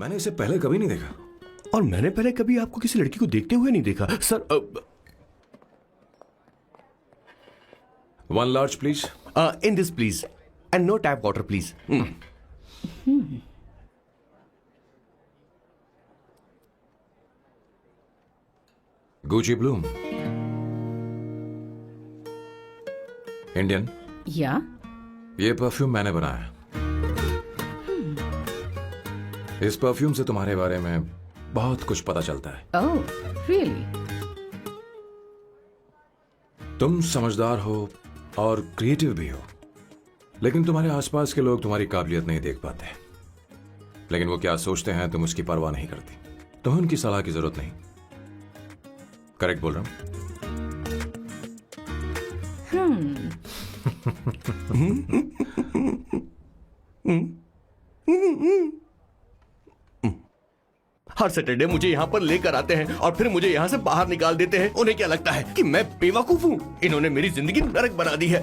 मैंने इसे पहले कभी नहीं देखा। और मैंने पहले कभी आपको किसी लड़की को देखते हुए नहीं देखा sir. 1 large please. In this please and no tap water please. Gucci Bloom, Indian. या ये परफ्यूम मैंने बनाया। इस परफ्यूम से तुम्हारे बारे में बहुत कुछ पता चलता है। Oh really? तुम समझदार हो और क्रिएटिव भी हो, लेकिन तुम्हारे आसपास के लोग तुम्हारी काबिलियत नहीं देख पाते। लेकिन वो क्या सोचते हैं तुम उसकी परवाह नहीं करती। तुम्हें उनकी सलाह की जरूरत नहीं। करेक्ट बोल रहा हूं? हर सैटरडे मुझे यहाँ पर लेकर आते हैं और फिर मुझे यहाँ से बाहर निकाल देते हैं। उन्हें क्या लगता है कि मैं बेवकूफ हूँ? इन्होंने मेरी जिंदगी नरक बना दी है।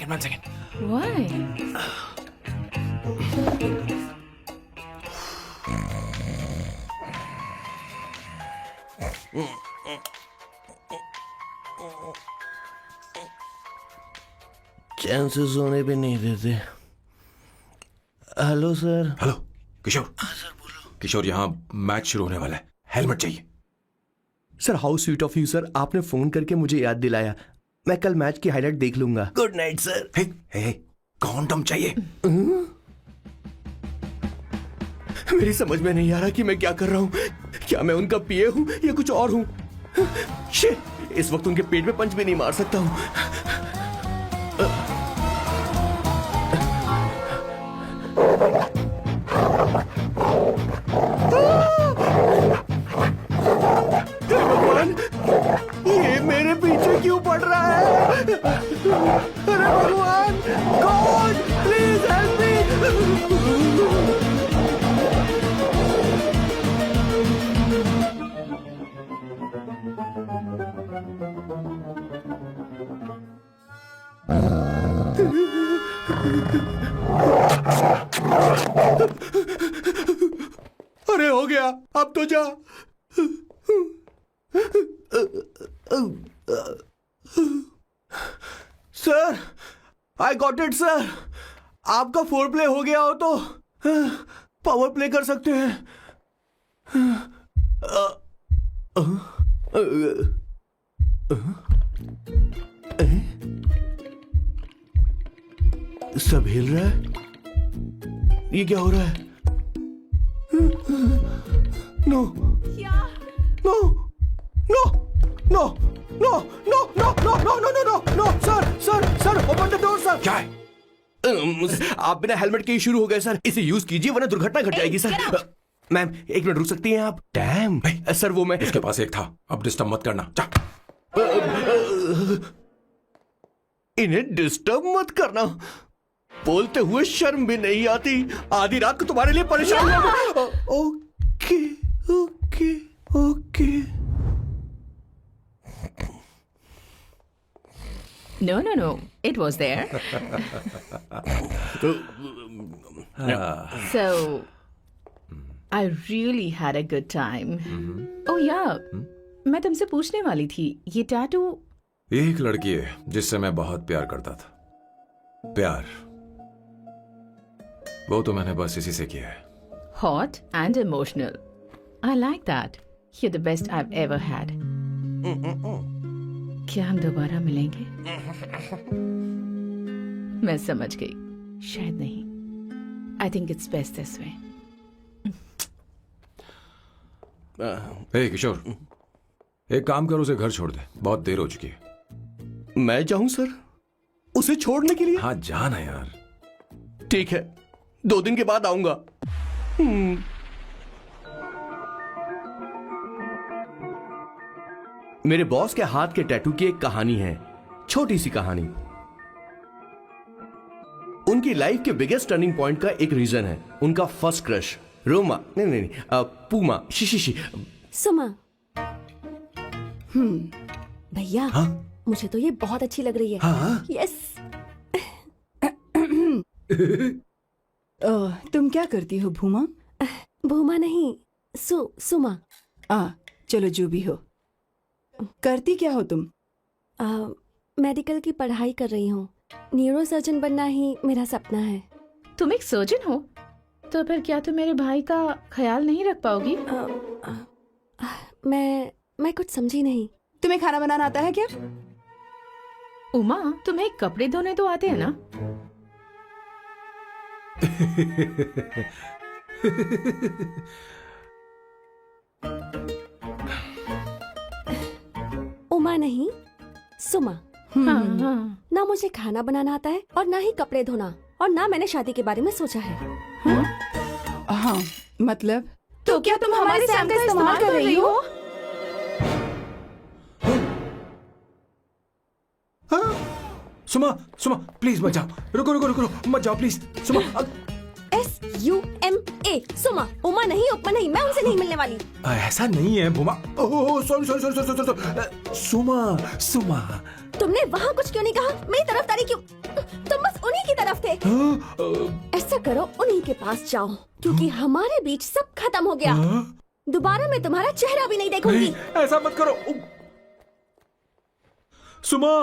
One second. व्हाई? चैन से सोने भी नहीं देते। Hello sir. हेलो किशोर। सर बोलो। किशोर, यहाँ मैच शुरू होने वाला है, हेलमेट चाहिए। Sir how sweet of you sir, आपने फोन करके मुझे याद दिलाया। मैं कल मैच की हाईलाइट देख लूंगा। Good night sir. Hey, condom चाहिए। मेरी समझ में नहीं आ रहा कि मैं क्या कर रहा हूँ। क्या मैं उनका पीए हूँ या कुछ और हूँ? शिट, इस वक्त उनके पेट में पंच भी नहीं मार सकता हूँ। भगवान, ये मेरे पीछे क्यों पड़ रहा है? अरे भगवान, गॉड प्लीज हेल्प मी। अरे हो गया, अब तो जा। Sir, I got it sir. आपका फोर प्ले हो गया हो तो पावर प्ले कर सकते हैं। सब हिल रहा है। ये क्या हो रहा है? No no no no no no no no no no no no no sir open the door sir. क्या है? आप बिना हेलमेट के ही शुरू हो गए सर। इसे यूज कीजिए वरना दुर्घटना घट जाएगी सर। मैम 1 मिनट रुक सकती हैं आप? डैम सर, वो मैं इसके पास एक था, अब डिस्टर्ब मत करना। जा। इन्हें डिस्टर्ब मत करना। बोलते हुए शर्म भी नहीं आती। आधी रात को तुम्हारे लिए परेशान हूं। Okay okay okay. No. It was there. So, I really had a good time. Oh yeah, मैं तुमसे पूछने वाली थी, ये टैटू? ये एक लड़की है जिससे मैं बहुत प्यार करता था। प्यार वो तो मैंने बस इसी से किया है। Hot and emotional. I like that. You're the best I've ever had. क्या हम दोबारा मिलेंगे? मैं समझ गई, शायद नहीं। I think it's best this way. हे किशोर, एक काम कर, उसे घर छोड़ दे, बहुत देर हो चुकी है। मैं जाऊं सर उसे छोड़ने के लिए? हाँ जाना यार। ठीक है, 2 दिन के बाद आऊंगा। मेरे बॉस के हाथ के टैटू की एक कहानी है। छोटी सी कहानी। उनकी लाइफ के बिगेस्ट टर्निंग पॉइंट का एक रीजन है उनका फर्स्ट क्रश रोमा, नहीं, पूमा, शी। सुमा। भैया, मुझे तो ये बहुत अच्छी लग रही है। हाँ? यस। तुम क्या करती हो भूमा? भूमा नहीं, सुमा। चलो जो भी हो। करती क्या हो तुम? मेडिकल की पढ़ाई कर रही हूँ। न्यूरो सर्जन बनना ही मेरा सपना है। तुम एक सर्जन हो तो फिर क्या तुम मेरे भाई का ख्याल नहीं रख पाओगी? मैं कुछ समझी नहीं। तुम्हें खाना बनाना आता है क्या? उमा, तुम्हें कपड़े धोने तो आते हैं ना? उमा नहीं, सुमा। हाँ। ना मुझे खाना बनाना आता है और ना ही कपड़े धोना, और ना मैंने शादी के बारे में सोचा है। हाँ, मतलब तो क्या तुम हमारे सैम का इस्तेमाल कर रही हो? सुमा प्लीज मत जाओ, रुको मत जाओ प्लीज। सुमा SUMA, सुमा। उमा नहीं, उपमा नहीं, मैं उनसे नहीं मिलने वाली। ऐसा नहीं है भूमा। Oh sorry. सुमा तुमने वहाँ कुछ क्यों नहीं कहा? मेरी तरफदारी क्यों? तुम बस उन्हीं की तरफ थे। ऐसा करो, उन्हीं के पास जाओ, क्योंकि हमारे बीच सब खत्म हो गया। दोबारा मैं तुम्हारा चेहरा भी नहीं देखूंगी। नहीं, ऐसा मत करो सुमा।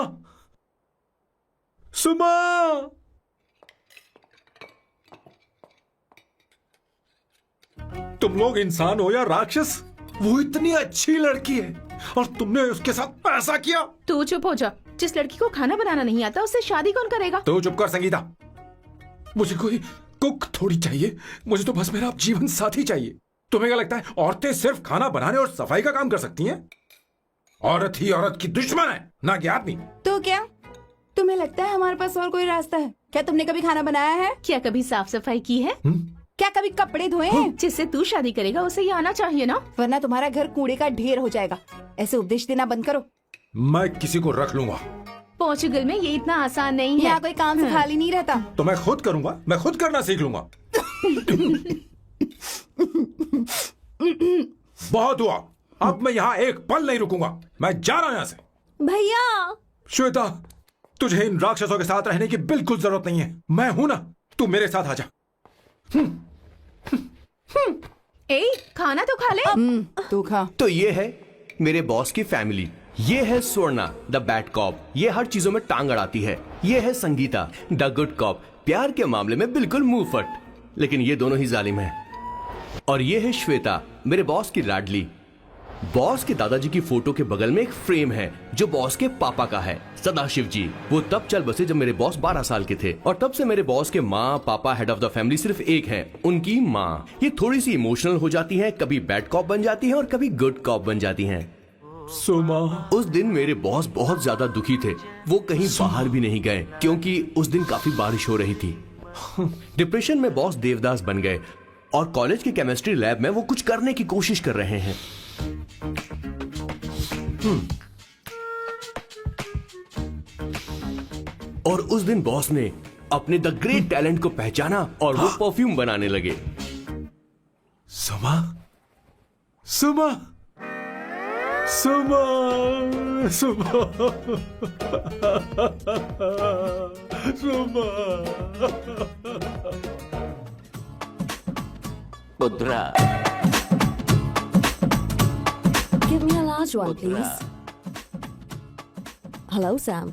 तुम लोग इंसान हो या राक्षस? वो इतनी अच्छी लड़की है और तुमने उसके साथ ऐसा किया। तू चुप हो जा। जिस लड़की को खाना बनाना नहीं आता उससे शादी कौन करेगा? तो चुप कर संगीता। मुझे कोई कुक थोड़ी चाहिए, मुझे तो बस मेरा जीवन साथी चाहिए। तुम्हें क्या लगता है औरतें सिर्फ खाना बनाने और सफाई का काम कर सकती हैं? औरत ही औरत की दुश्मन है, ना कि आदमी। तो क्या तुम्हें लगता है हमारे पास और कोई रास्ता है? क्या तुमने कभी खाना बनाया है? क्या कभी साफ सफाई की है? क्या कभी कपड़े धोए हैं? जिससे तू शादी करेगा उसे ये आना चाहिए ना। वरना तुम्हारा घर कूड़े का ढेर हो जाएगा। ऐसे उपदेश देना बंद करो। मैं किसी को रख लूंगा। पोर्चुगल में ये इतना आसान नहीं है। यहाँ कोई काम से खाली नहीं रहता। तो मैं खुद करूंगा, मैं खुद करना सीख लूंगा। बहुत हुआ, अब मैं यहाँ एक पल नहीं रुकूंगा। मैं जा रहा हूं यहाँ से। भैया, श्वेता, तुझे इन राक्षसों के साथ रहने की बिल्कुल जरूरत नहीं है। मैं हूं ना, तू मेरे साथ आ जा। ए, खाना तो खा ले। तू खा। तो ये है मेरे बॉस की फैमिली। ये है स्वर्णा द बैड कॉप, ये हर चीजों में टांग अड़ाती है। ये है संगीता द गुड कॉप, प्यार के मामले में बिल्कुल मुंह फट, लेकिन ये दोनों ही जालिम हैं। और ये है श्वेता, मेरे बॉस की लाडली। बॉस के दादाजी की फोटो के बगल में एक फ्रेम है जो बॉस के पापा का है, सदाशिव जी। वो तब चल बसे जब मेरे बॉस 12 साल के थे, और तब से मेरे बॉस के माँ पापा हेड ऑफ द फैमिली सिर्फ एक है, उनकी माँ। ये थोड़ी सी इमोशनल हो जाती हैं, कभी बैड कॉप बन जाती हैं और कभी गुड कॉप बन जाती हैं। सुमा, उस दिन मेरे बॉस बहुत ज्यादा दुखी थे। वो कहीं बाहर भी नहीं गए क्योंकि उस दिन काफी बारिश हो रही थी। डिप्रेशन में बॉस देवदास बन गए और कॉलेज के केमिस्ट्री लैब में वो कुछ करने की कोशिश कर रहे हैं। और उस दिन बॉस ने अपने द ग्रेट टैलेंट को पहचाना और वो परफ्यूम बनाने लगे। सुमा, पुत्रा, give me a large one, please. Hello, Sam.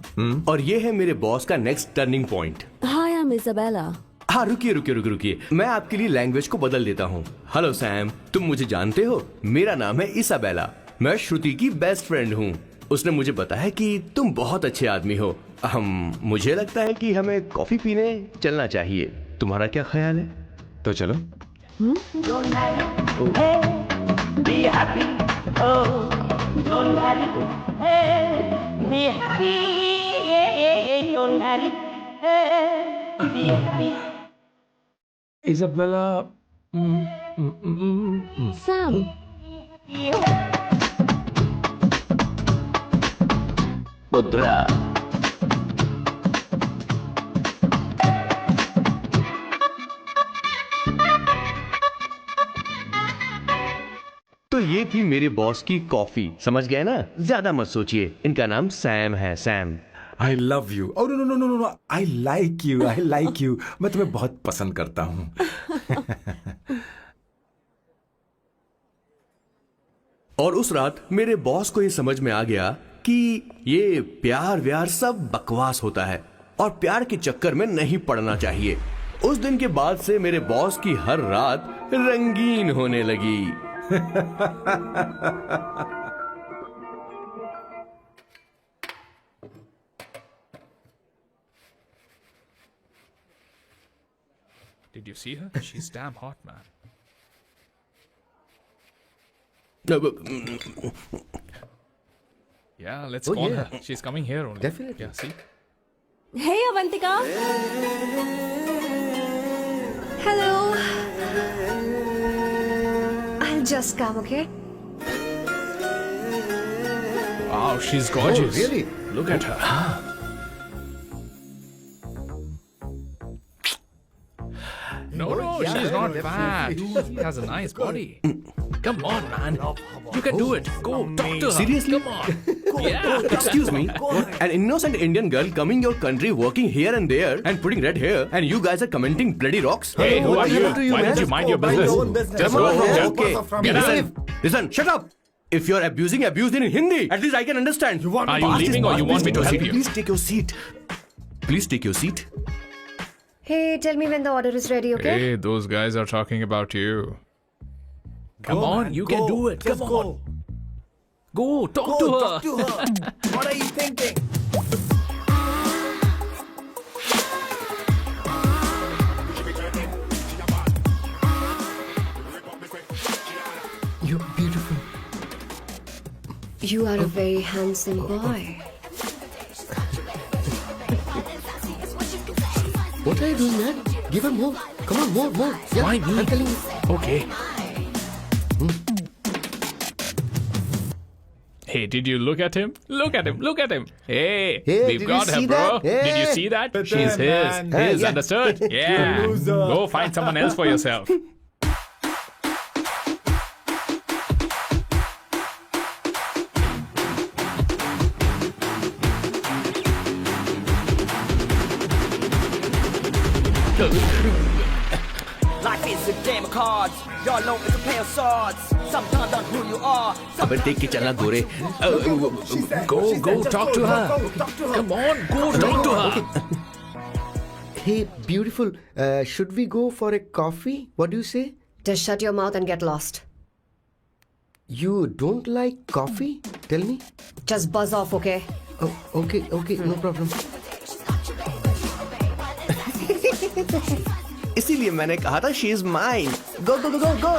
और ये है मेरे बॉस का next turning point. Hi, I'm Isabella. हाँ, रुकिए, मैं आपके लिए लैंग्वेज को बदल देता हूँ। हेलो सैम, तुम मुझे जानते हो? मेरा नाम है इसाबेला। मैं श्रुति की बेस्ट फ्रेंड हूँ। उसने मुझे बताया कि तुम बहुत अच्छे आदमी हो। मुझे लगता है कि हमें कॉफी पीने चलना चाहिए। तुम्हारा क्या ख्याल है? तो चलो। don't marry, hey, be happy, oh, don't marry, hey, be happy, hey, don't marry, hey, be happy. Isabella. Sam. पुत्रा, तो ये थी मेरे बॉस की कॉफी, समझ गए ना? ज्यादा मत सोचिए, इनका नाम सैम है, Sam. I love you. Oh no no no no, I like you, I like you. मैं तुम्हें बहुत पसंद करता हूँ। और उस रात मेरे बॉस को ये समझ में आ गया कि ये प्यार व्यार सब बकवास होता है और प्यार के चक्कर में नहीं पड़ना चाहिए। उस दिन के बाद से मेरे बॉस की हर रात रंगीन होने लगी। Did you see her? She's damn hot, man. Yeah, let's call her. She's coming here only. Definitely. Yeah, see? Hey, Avantika. Hello. I'll just come, okay? Wow, she's gorgeous. Oh, really? Look at her. No, she's not bad. She has a nice body. Come on, man. You can do it. Go, talk to her. Seriously? Come on. Yeah. Excuse me, an innocent Indian girl coming your country, working here and there, and putting red hair, and you guys are commenting bloody rocks? Hey, who are you? happened to you, Why man? don't you mind your Mind your business? own business. Just Come go on, from man. here. Okay, Behave. listen, shut up. If you're abusing it in Hindi. At least I can understand. You want Are you leaving or you want me to help you? Please take your seat. Please take your seat. Hey, tell me when the order is ready, okay? Hey, those guys are talking about you. Come on, man, you go. can do it. Just Come go. on. Go, talk Go, to her. talk to her. What are you thinking? You're beautiful. You are a very handsome boy. What are you doing, man? Give her more. Come on, more, more. Yeah, Why me? I'm telling you. Okay. Hey, did you look at him? Look at him, look at him. Hey, Hey, we've did got you her, see bro. that? Hey. Did you see that? She's his. man. His, Yeah. understood? Yeah. Go find someone else for yourself. Life is a game of cards. Your low is a play of swords. Sometimes on who you are. अबे देख के चलना गोरे. Go, talk to her. Come on, go, talk to her. Hey, beautiful. Should we go for a coffee? What do you say? Just shut your mouth and get lost. You don't like coffee? Tell me. Just buzz off, okay? Oh, okay, no problem. इसीलिए मैंने कहा था she is mine. Go, go, go, go, go.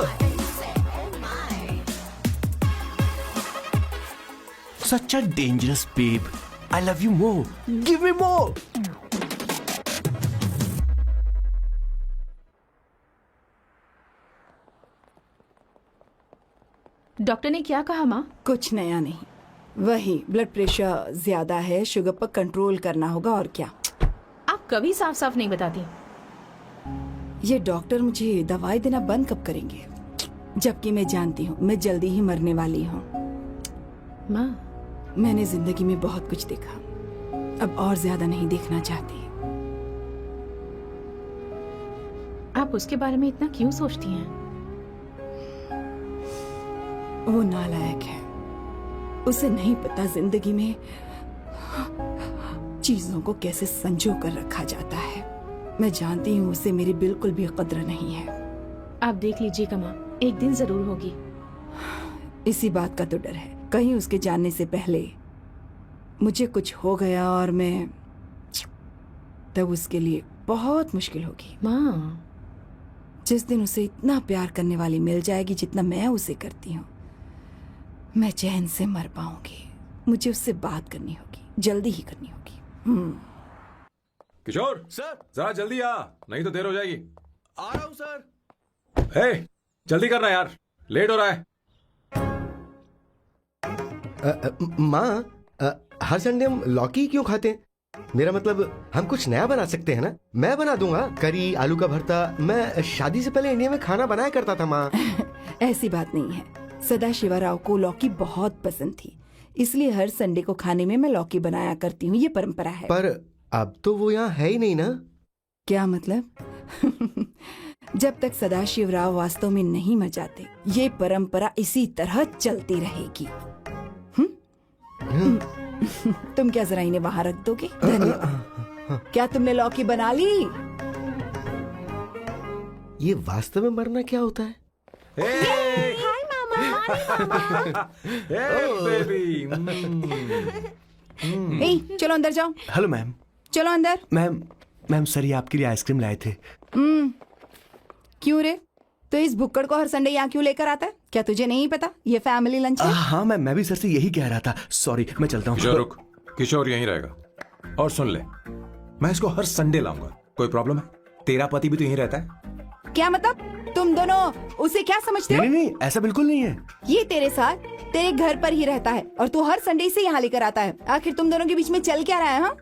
Such a dangerous babe. I love you more. Give me more. Doctor ने क्या कहा माँ? कुछ नया नहीं, वही ब्लड प्रेशर ज्यादा है, शुगर पर कंट्रोल करना होगा और क्या। आप कभी साफ साफ नहीं बताती। ये डॉक्टर मुझे दवाई देना बंद कब करेंगे, जबकि मैं जानती हूँ मैं जल्दी ही मरने वाली हूँ। माँ, मैंने जिंदगी में बहुत कुछ देखा, अब और ज्यादा नहीं देखना चाहती। आप उसके बारे में इतना क्यों सोचती हैं? वो नालायक है, उसे नहीं पता जिंदगी में चीजों को कैसे संजो कर रखा जाता है। मैं जानती हूँ उसे मेरी बिल्कुल भी कद्र नहीं है। आप देख लीजिएगा माँ, एक दिन जरूर होगी। इसी बात का तो डर है, कहीं उसके जानने से पहले मुझे कुछ हो गया और मैं तब उसके लिए बहुत मुश्किल होगी। माँ, जिस दिन उसे इतना प्यार करने वाली मिल जाएगी जितना मैं उसे करती हूँ, मैं चैन से मर पाऊंगी। मुझे उससे बात करनी होगी, जल्दी ही करनी होगी। किशोर सर, जरा जल्दी आ, नहीं तो देर हो जाएगी। आ रहा हूँ सर. हे, जल्दी करना यार, लेट हो रहा है। माँ, हर संडे हम लौकी क्यों खाते हैं? मेरा मतलब हम कुछ नया बना सकते हैं ना? मैं बना दूंगा करी, आलू का भरता। मैं शादी से पहले इंडिया में खाना बनाया करता था माँ। ऐसी बात नहीं है, सदाशिवराव को लौकी बहुत पसंद थी, इसलिए हर संडे को खाने में मैं लौकी बनाया करती हूँ। ये परंपरा है। पर अब तो वो यहाँ है ही नहीं ना। क्या मतलब? जब तक सदाशिवराव वास्तव में नहीं मर जाते, ये परंपरा इसी तरह चलती रहेगी। तुम क्या जरा इन्हें वहां रख दोगे? धन्यवाद। क्या तुमने लौकी बना ली? ये वास्तव में मरना क्या होता है? हाय मामा। बेबी। ए, चलो अंदर जाओ। Hello ma'am. चलो अंदर। मैम सर ये आपके लिए आइसक्रीम लाए थे। क्यों रे? तो इस भुक्कड़ को हर संडे यहाँ क्यों लेकर आता है? क्या तुझे नहीं पता ये फैमिली लंच है? हाँ मैम, मैं भी सर से यही कह रहा था। सॉरी, मैं चलता हूँ। किशोर रुक, किशोर यहीं रहेगा। और सुन ले, मैं इसको हर संडे लाऊंगा। कोई प्रॉब्लम है? तेरा पति भी तो यहीं रहता है। क्या मतलब? तुम दोनों उसे क्या समझते हो? नहीं, ऐसा बिल्कुल नहीं है। ये तेरे साथ तेरे घर पर ही रहता है और तू हर संडे इसे यहाँ लेकर आता है। आखिर तुम दोनों के बीच में चल क्या रहा है? हाँ,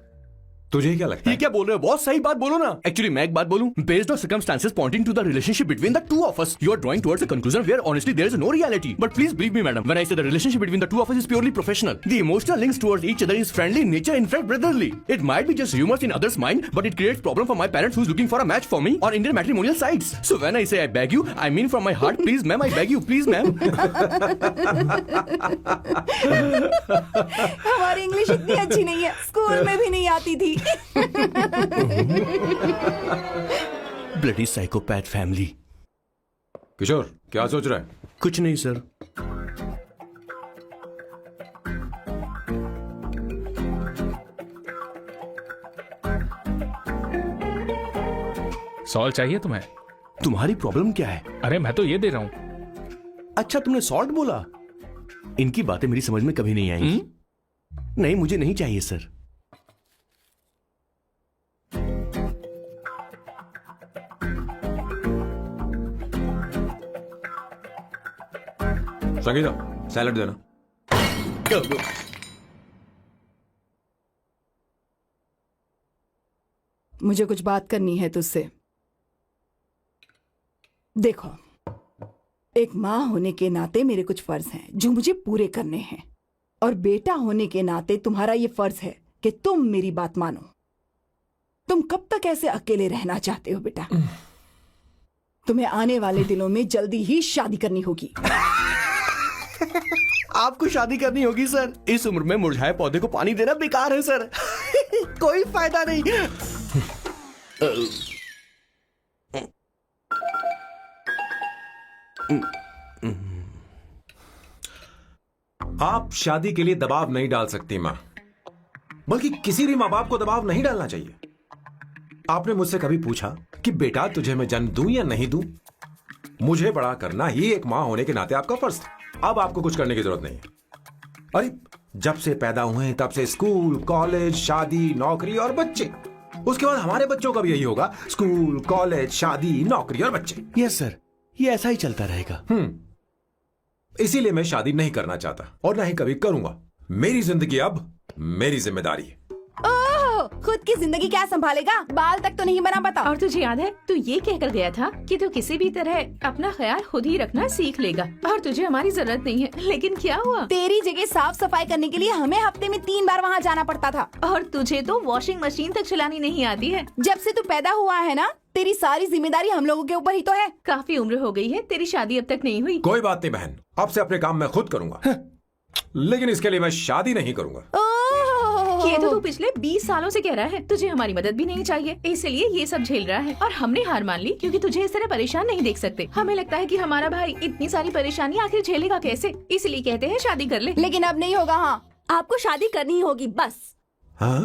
तुझे क्या लगता ये है? क्या बोल रहे हो बॉस? सही बात बोलो ना। एक्चुअली मैं एक बात बोलूं, based on circumstances pointing to the relationship between the two of us, you are drawing towards a conclusion where honestly there is no reality. But please believe me madam, when I say the relationship between the two of us is purely professional. The emotional links towards each other is friendly in nature, in fact brotherly. It might be just rumours in others mind, but it creates problem for my parents who is looking for a match for me on Indian matrimonial sites. So when I say I beg you, I mean from my heart, please ma'am, I beg you, please ma'am. हमारी English इतनी अच्छी नहीं है, school में भी नहीं आती थी। Bloody psychopath family. किशोर क्या सोच रहा है? कुछ नहीं सर। सॉल्ट चाहिए तुम्हें? तुम्हारी प्रॉब्लम क्या है? अरे मैं तो ये दे रहा हूँ। अच्छा तुमने सॉल्ट बोला? इनकी बातें मेरी समझ में कभी नहीं आई। नहीं, मुझे नहीं चाहिए सर। संगीता सैलड देना। मुझे कुछ बात करनी है तुझसे। देखो, एक माँ होने के नाते मेरे कुछ फर्ज हैं जो मुझे पूरे करने हैं, और बेटा होने के नाते तुम्हारा ये फर्ज है कि तुम मेरी बात मानो। तुम कब तक ऐसे अकेले रहना चाहते हो बेटा? तुम्हें आने वाले दिनों में जल्दी ही शादी करनी होगी। आपको शादी करनी होगी सर? इस उम्र में मुरझाए पौधे को पानी देना बेकार है सर। कोई फायदा नहीं। आप शादी के लिए दबाव नहीं डाल सकती मां, बल्कि किसी भी मां बाप को दबाव नहीं डालना चाहिए। आपने मुझसे कभी पूछा कि बेटा तुझे मैं जन्म दूं या नहीं दूं? मुझे बड़ा करना ही एक मां होने के नाते आपका फर्ज था। अब आपको कुछ करने की जरूरत नहीं है। अरे जब से पैदा हुए तब से स्कूल, कॉलेज, शादी, नौकरी और बच्चे। उसके बाद हमारे बच्चों का भी यही होगा, स्कूल, कॉलेज, शादी, नौकरी और बच्चे। यस सर, ये ऐसा ही चलता रहेगा। इसीलिए मैं शादी नहीं करना चाहता और ना ही कभी करूंगा। मेरी जिंदगी अब मेरी जिम्मेदारी है। ओह, खुद की जिंदगी क्या संभालेगा? बाल तक तो नहीं बना पता। और तुझे याद है तू ये कहकर गया था कि तू किसी भी तरह अपना ख्याल खुद ही रखना सीख लेगा और तुझे हमारी जरूरत नहीं है। लेकिन क्या हुआ? तेरी जगह साफ सफाई करने के लिए हमें हफ्ते में 3 बार वहाँ जाना पड़ता था। और तुझे तो वॉशिंग मशीन तक चलानी नहीं आती है। जब से तू पैदा हुआ है ना, तेरी सारी जिम्मेदारी हम लोगों के ऊपर ही तो है। काफी उम्र हो गई है, तेरी शादी अब तक नहीं हुई। कोई बात नहीं बहन, अब से अपने काम मैं खुद करूंगा। लेकिन इसके लिए मैं शादी नहीं करूंगा। ये तो तू पिछले 20 सालों से कह रहा है। तुझे हमारी मदद भी नहीं चाहिए, इसलिए ये सब झेल रहा है। और हमने हार मान ली क्योंकि तुझे इस तरह परेशान नहीं देख सकते। हमें लगता है कि हमारा भाई इतनी सारी परेशानी आखिर झेलेगा कैसे, इसलिए कहते हैं शादी कर ले। लेकिन अब नहीं होगा। हाँ, आपको शादी करनी होगी बस। हाँ?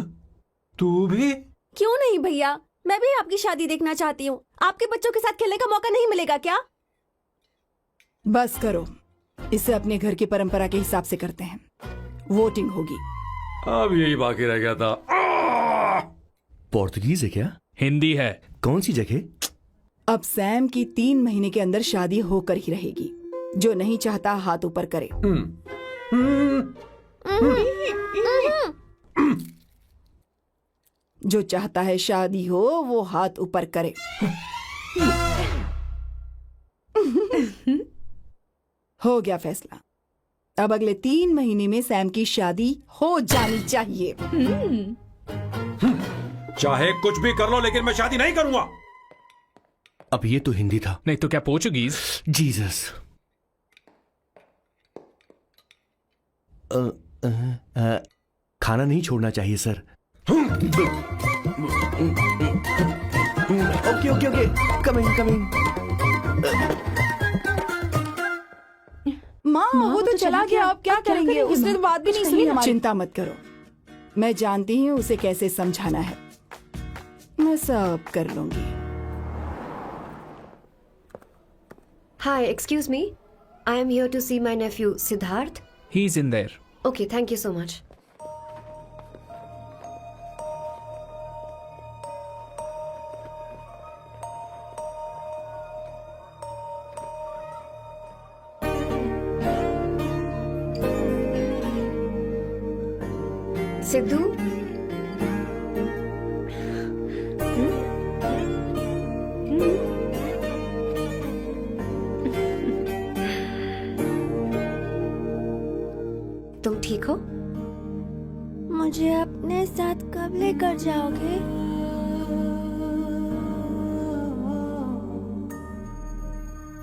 तू भी? क्यों नहीं भैया, मैं भी आपकी शादी देखना चाहती हूँ। आपके बच्चों के साथ खेलने का मौका नहीं मिलेगा क्या? बस करो, इसे अपने घर की परंपरा के हिसाब से करते हैं। वोटिंग होगी। अब यही बाकी रह गया था। पोर्तुगीज है क्या? हिंदी है। कौन सी जगह? अब सैम की 3 महीने के अंदर शादी होकर ही रहेगी। जो नहीं चाहता हाथ ऊपर करे। जो चाहता है शादी हो वो हाथ ऊपर करे। हो गया फैसला। अब अगले 3 महीने में सैम की शादी हो जानी चाहिए। चाहे कुछ भी कर लो, लेकिन मैं शादी नहीं करूंगा। अब ये तो हिंदी था। नहीं तो क्या पोर्चुगीज? जीसस। खाना नहीं छोड़ना चाहिए sir. Okay okay okay, coming coming. माँ वो तो चला गया, अब क्या करेंगे? उसने तो बात भी नहीं सुनी हमारी। चिंता मत करो, मैं जानती हूँ उसे कैसे समझाना है। मैं सब कर लूंगी। Hi, excuse me. I am here to see my nephew Siddharth. He's in there. Okay, thank you so much. Sidhu, तुम ठीक हो? मुझे अपने साथ कब लेकर जाओगे?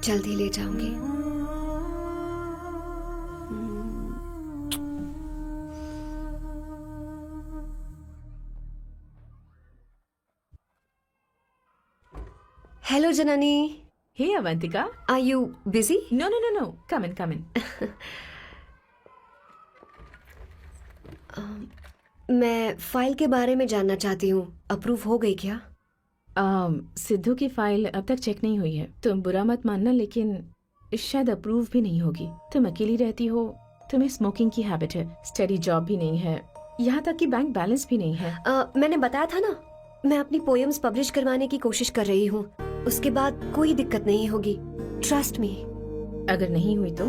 जल्दी ले जाऊंगी। Hello Janani. Hey Avantika. Are you busy? No. Come in. मैं फाइल के बारे में जानना चाहती हूँ, अप्रूव हो गई क्या? सिद्धू की फाइल अब तक चेक नहीं हुई है। तुम बुरा मत मानना, लेकिन शायद अप्रूव भी नहीं होगी। तुम अकेली रहती हो, तुम्हें स्मोकिंग की हैबिट है, स्टडी जॉब भी नहीं है, यहाँ तक कि बैंक बैलेंस भी नहीं है। मैंने बताया था ना, मैं अपनी पोएम्स पब्लिश करवाने की कोशिश कर रही हूँ। उसके बाद कोई दिक्कत नहीं होगी, ट्रस्ट मी। अगर नहीं हुई तो?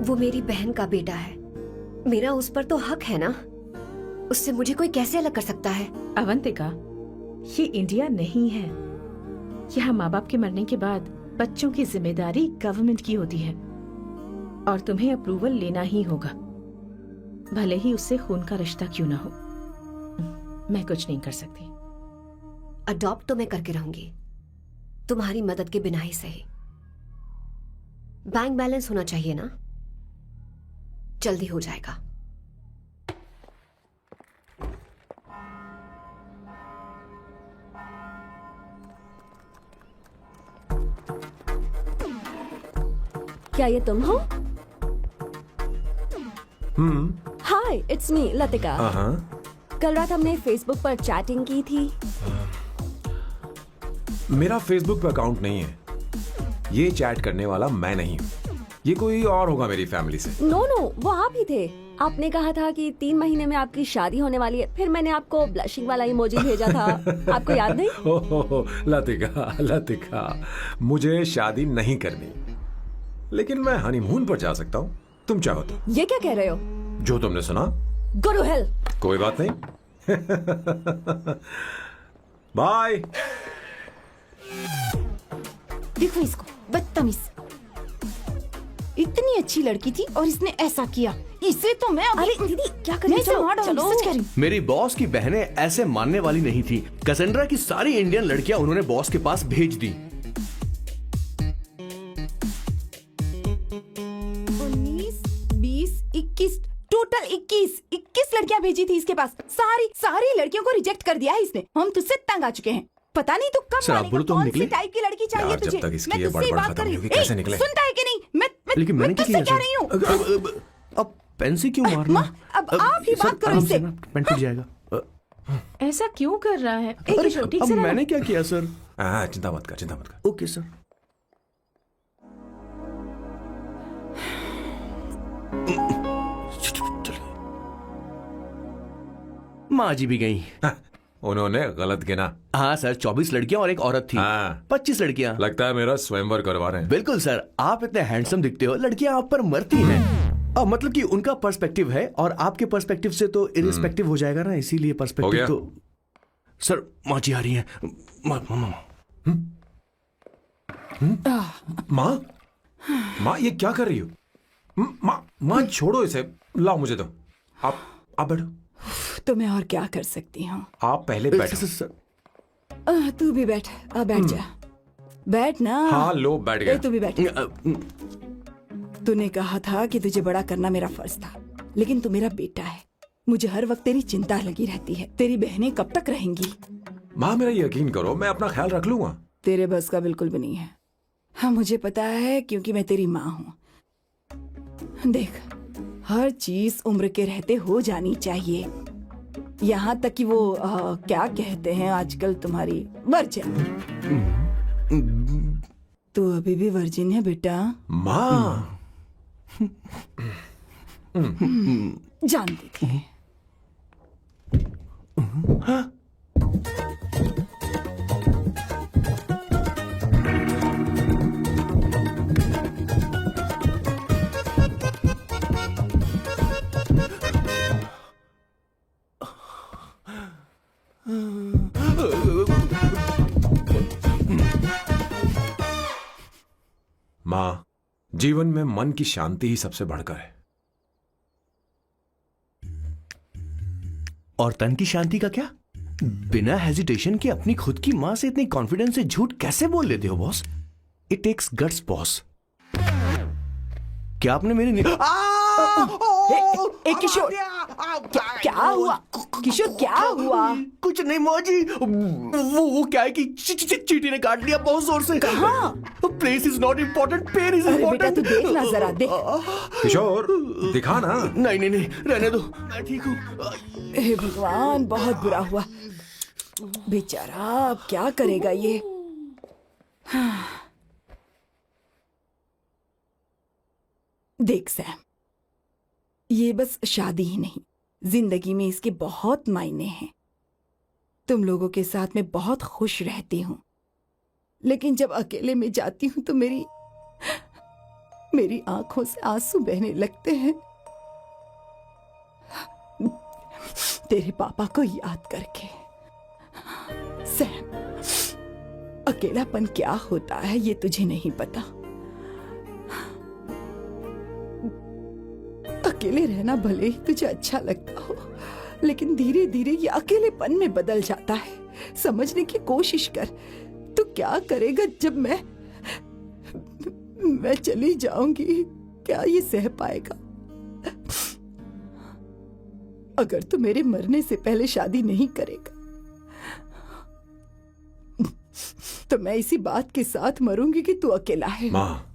वो मेरी बहन का बेटा है, मेरा उस पर तो हक है ना। उससे मुझे कोई कैसे अलग कर सकता है? अवंतिका, ये इंडिया नहीं है। यहाँ माँ बाप के मरने के बाद बच्चों की जिम्मेदारी गवर्नमेंट की होती है और तुम्हें अप्रूवल लेना ही होगा, भले ही उससे खून का रिश्ता क्यों ना हो। मैं कुछ नहीं कर सकती। अडॉप्ट तो मैं करके रहूंगी, तुम्हारी मदद के बिना ही सही। बैंक बैलेंस होना चाहिए ना, जल्दी हो जाएगा। क्या ये तुम हो? हाय, इट्स मी लतिका। कल रात हमने फेसबुक पर चैटिंग की थी। मेरा फेसबुक पे अकाउंट नहीं है। ये चैट करने वाला मैं नहीं हूँ, ये कोई और होगा मेरी फैमिली से। नो, वो आप ही थे। आपने कहा था कि 3 महीने में आपकी शादी होने वाली है, फिर मैंने आपको ब्लशिंग वाला इमोजी भेजा था। आपको याद नहीं? हो, लतिका, मुझे शादी नहीं करनी, लेकिन मैं हनीमून पर जा सकता हूँ, तुम चाहो तो। ये क्या कह रहे हो? जो तुमने सुना। Go to hell. कोई बात नहीं। बाय। देखो इसको, बदतमीज। इतनी अच्छी लड़की थी और इसने ऐसा किया। इसे तो मैं अभी... अरे दीदी क्या कर रही? चलो, सच कह रही हूं। मेरी बॉस की बहनें ऐसे मानने वाली नहीं थी। कैसेंड्रा की सारी इंडियन लड़कियां उन्होंने बॉस के पास भेज दी। 19, 20, 21, टोटल 21 लड़कियां भेजी थी इसके पास। सारी लड़कियों को रिजेक्ट कर दिया है इसने। हम तुझसे तंग आ चुके हैं। पता नहीं तू कब मानेगा, कौन सी टाइप की लड़की चाहिए यार, तुझे? जब तक इसकी मैं ये तुझसे बड़बड़ बात खत्म कर रही नहीं होगी, हूँ। कैसे निकले? सुनता है कि नहीं? लेकिन मैंने मैं क्या तुझसे किया कह रही हूँ। अब पेंसी क्यों मारना? अब आप ही बात करो इससे। पेंट टूट जाएगा। ऐसा क्यों कर रहा है? एक अरे, ठीक अब से रहना। मैंने क्या किया सर? चिंता मत कर। Okay sir. माँ जी भी गई। उन्होंने गलत गिना। हाँ सर, 24 लड़कियां और एक औरत थी। 25 लड़कियां। लगता है मेरा स्वयंवर करवा रहे हैं। बिल्कुल सर, आप इतने हैंडसम दिखते हो, लड़कियां आप पर मरती हैं। मतलब कि उनका पर्सपेक्टिव है और आपके पर्सपेक्टिव से तो इरिस्पेक्टिव हो जाएगा ना, इसीलिए पर्सपेक्टिव तो। सर माँ जी आ रही हैं। माँ माँ ये क्या कर रही हो? माँ माँ छोड़ो इसे, लाओ मुझे दो। आप बैठो। तो मैं और क्या कर सकती हूँ? आप पहले बैठो। तू भी बैठ, आ बैठ जा, बैठ ना। हाँ लो बैठ ए, गया। तू भी बैठ। तूने कहा था कि तुझे बड़ा करना मेरा फर्ज था, लेकिन तू मेरा बेटा है। मुझे हर वक्त तेरी चिंता लगी रहती है। तेरी बहनें कब तक रहेंगी? माँ मेरा यकीन करो, मैं अपना ख्याल रख लूंगा। तेरे बस का बिल्कुल भी नहीं है। हाँ मुझे पता है, क्योंकि मैं तेरी माँ हूँ। देख, हर चीज उम्र के रहते हो जानी चाहिए, यहाँ तक कि वो क्या कहते हैं आजकल तुम्हारी वर्जिन। तू अभी भी वर्जिन है बेटा? माँ जानती थी। माँ, जीवन में मन की शांति ही सबसे बढ़कर है। और तन की शांति का क्या? बिना हेजिटेशन के अपनी खुद की मां से इतनी कॉन्फिडेंस से झूठ कैसे बोल लेते हो boss? It takes guts boss. क्या आपने मेरी किशोर, क्या हुआ? किशोर क्या हुआ? कुछ नहीं मौजी, वो क्या है कि चींटी ने काट लिया बहुत जोर से। कहाँ? Place is not important, pen is अरे बेटा इम्पोर्टेंट। तू देख ना जरा, देख। किशोर दिखा ना। नहीं नहीं नहीं, रहने दो, मैं ठीक हूँ। हे भगवान, बहुत बुरा हुआ बेचारा। अब क्या करेगा ये? देख सैम, ये बस शादी ही नहीं, जिंदगी में इसके बहुत मायने हैं। तुम लोगों के साथ मैं बहुत खुश रहती हूँ, लेकिन जब अकेले में जाती हूँ तो मेरी आंखों से आंसू बहने लगते हैं, तेरे पापा को याद करके। सैम, अकेलापन क्या होता है ये तुझे नहीं पता। अकेले रहना भले ही तुझे अच्छा लगता हो, लेकिन धीरे धीरे ये अकेलेपन में बदल जाता है। समझने की कोशिश कर। तू क्या करेगा जब मैं चली जाऊंगी? क्या ये सह पाएगा? अगर तू मेरे मरने से पहले शादी नहीं करेगा तो मैं इसी बात के साथ मरूंगी कि तू अकेला है। माँ,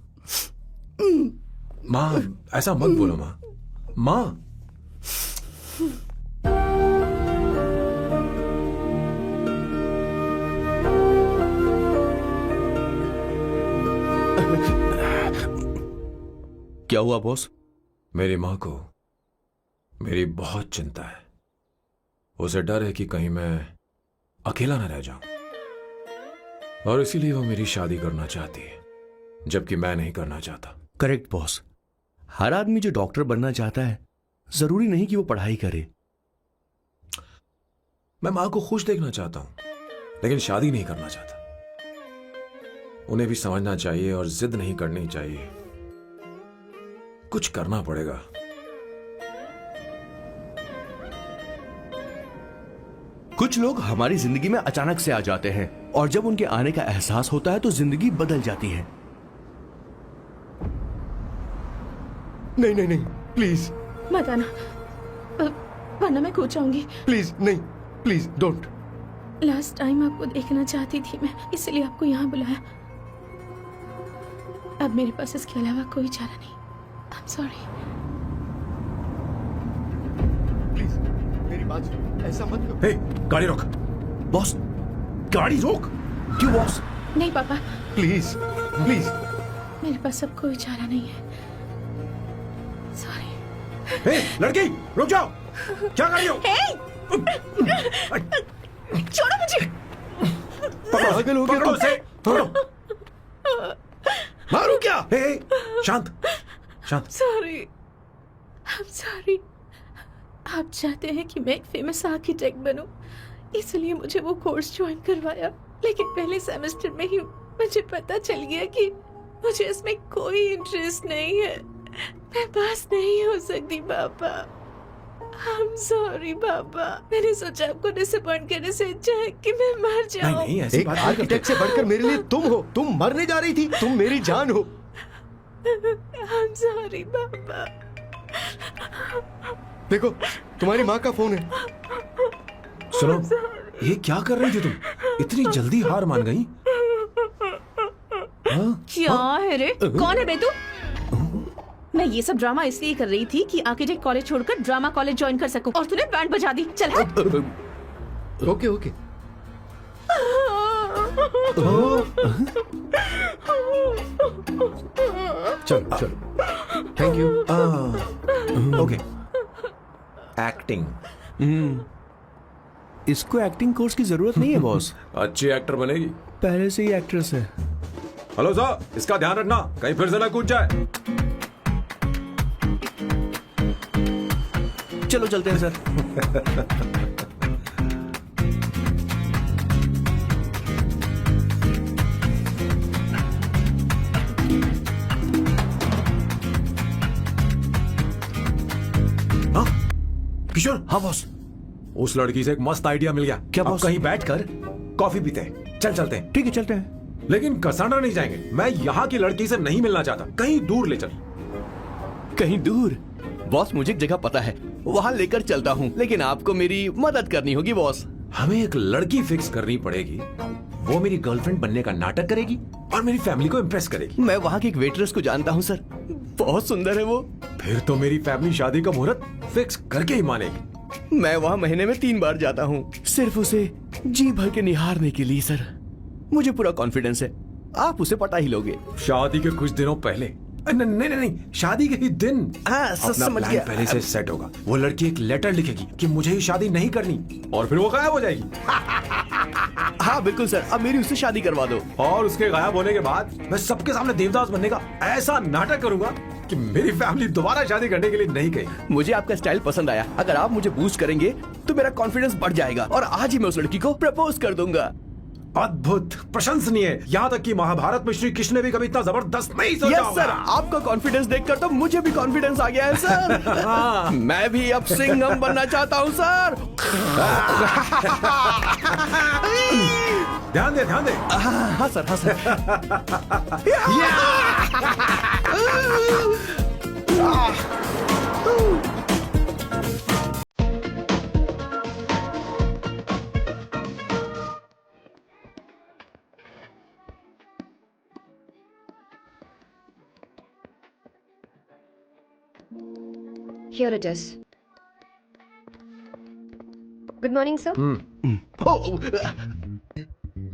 माँ ऐसा मत बोलो माँ। माँ क्या हुआ बॉस? मेरी माँ को मेरी बहुत चिंता है। उसे डर है कि कहीं मैं अकेला न रह जाऊं, और इसीलिए वो मेरी शादी करना चाहती है, जबकि मैं नहीं करना चाहता। Correct boss. हर आदमी जो डॉक्टर बनना चाहता है, जरूरी नहीं कि वो पढ़ाई करे। मैं माँ को खुश देखना चाहता हूं, लेकिन शादी नहीं करना चाहता। उन्हें भी समझना चाहिए और जिद नहीं करनी चाहिए। कुछ करना पड़ेगा। कुछ लोग हमारी जिंदगी में अचानक से आ जाते हैं, और जब उनके आने का एहसास होता है तो जिंदगी बदल जाती है। नहीं नहीं नहीं, प्लीज मत आना, वरना मैं कूद जाऊंगी। प्लीज नहीं, प्लीज डोंट। लास्ट टाइम आपको देखना चाहती थी मैं, इसलिए आपको यहाँ बुलाया। अब मेरे पास इसके अलावा कोई चारा नहीं। आई एम सॉरी। प्लीज मेरी बात सुनो, ऐसा मत करो। हे, गाड़ी रोक। बॉस, गाड़ी रोक। क्यों बॉस? नहीं पापा, प्लीज प्लीज। मेरे पास अब कोई चारा नहीं है। सॉरी। हे, लड़की रुक जाओ। क्या कर रही हो? छोड़ो मुझे। पागल हो गया? पकड़ो उसे, पकड़ो। मारू क्या? हे, शांत शांत। Sorry, I am sorry. आप चाहते हैं कि मैं एक फेमस आर्किटेक्ट बनूं, इसलिए मुझे वो कोर्स ज्वाइन करवाया, लेकिन पहले सेमेस्टर में ही मुझे पता चल गया कि मुझे इसमें कोई इंटरेस्ट नहीं है। मैं पास नहीं हो सकती पापा। I'm sorry पापा। मैंने सोचा आपको डिसअपॉइंट करने से अच्छा है कि मैं मर जाऊं। नहीं ऐसी एक बात नहीं आर्किटेक्ट से बढ़कर मेरे लिए तुम हो। तुम मरने जा रही थी, तुम मेरी जान हो। I'm sorry पापा। देखो तुम्हारी माँ का फोन है। सुनो, ये क्या कर रही थी तुम? इतनी जल्दी हार मान गई? क्या है रे? कौन है बे तू? मैं ये सब ड्रामा इसलिए कर रही थी कि आर्किटेक्ट कॉलेज छोड़कर ड्रामा कॉलेज ज्वाइन कर सकूं, और तूने बैंड बजा दी। चल हट। Okay okay. चलो चलो, थैंक यू। ओके। एक्टिंग। इसको एक्टिंग कोर्स की जरूरत नहीं है बॉस। अच्छी एक्टर बनेगी। पहले से ही एक्ट्रेस है। हेलो सर, इसका ध्यान रखना कहीं फिर से ना कूद जाए। चलो चलते हैं सर। हाँ किशोर। हाँ बॉस। उस लड़की से एक मस्त आइडिया मिल गया। क्या अब बॉस? कहीं बैठकर कॉफी पीते हैं। चल चलते हैं। ठीक है चलते हैं। लेकिन कसाना नहीं जाएंगे। मैं यहाँ की लड़की से नहीं मिलना चाहता। कहीं दूर ले चल। कहीं दूर? बॉस मुझे एक जगह पता है, वहाँ लेकर चलता हूँ, लेकिन आपको मेरी मदद करनी होगी बॉस। हमें एक लड़की फिक्स करनी पड़ेगी। वो मेरी गर्लफ्रेंड बनने का नाटक करेगी और मेरी फैमिली को इम्प्रेस करेगी। मैं वहाँ की एक वेट्रेस को जानता हूँ सर, बहुत सुंदर है वो। फिर तो मेरी फैमिली शादी का मुहूर्त फिक्स करके ही मानेगी। मैं वहाँ महीने में 3 बार जाता हूँ, सिर्फ उसे जी भर के निहारने के लिए सर। मुझे पूरा कॉन्फिडेंस है आप उसे पटा ही लोगे। शादी के कुछ दिनों पहले। नहीं, शादी के ही दिन हाँ, अपना समझ प्लान गया। पहले से सेट होगा। वो लड़की एक लेटर लिखेगी कि मुझे ही शादी नहीं करनी, और फिर वो गायब हो जाएगी। हाँ बिल्कुल सर, अब मेरी उससे शादी करवा दो। और उसके गायब होने के बाद मैं सबके सामने देवदास बनने का ऐसा नाटक करूंगा कि मेरी फैमिली दोबारा शादी करने के लिए नहीं कही। मुझे आपका स्टाइल पसंद आया। अगर आप मुझे बूस्ट करेंगे तो मेरा कॉन्फिडेंस बढ़ जाएगा और आज ही मैं उस लड़की को प्रपोज कर दूंगा। अद्भुत, प्रशंसनीय। यहाँ तक कि महाभारत में श्री कृष्ण ने भी कभी इतना जबरदस्त नहीं सोचा यस सर, आपका कॉन्फिडेंस देखकर तो मुझे भी कॉन्फिडेंस आ गया है सर। मैं भी अब सिंघम बनना चाहता हूँ सर। ध्यान दे, ध्यान दे। हाँ सर, हाँ sir. Here it is. Good morning, sir.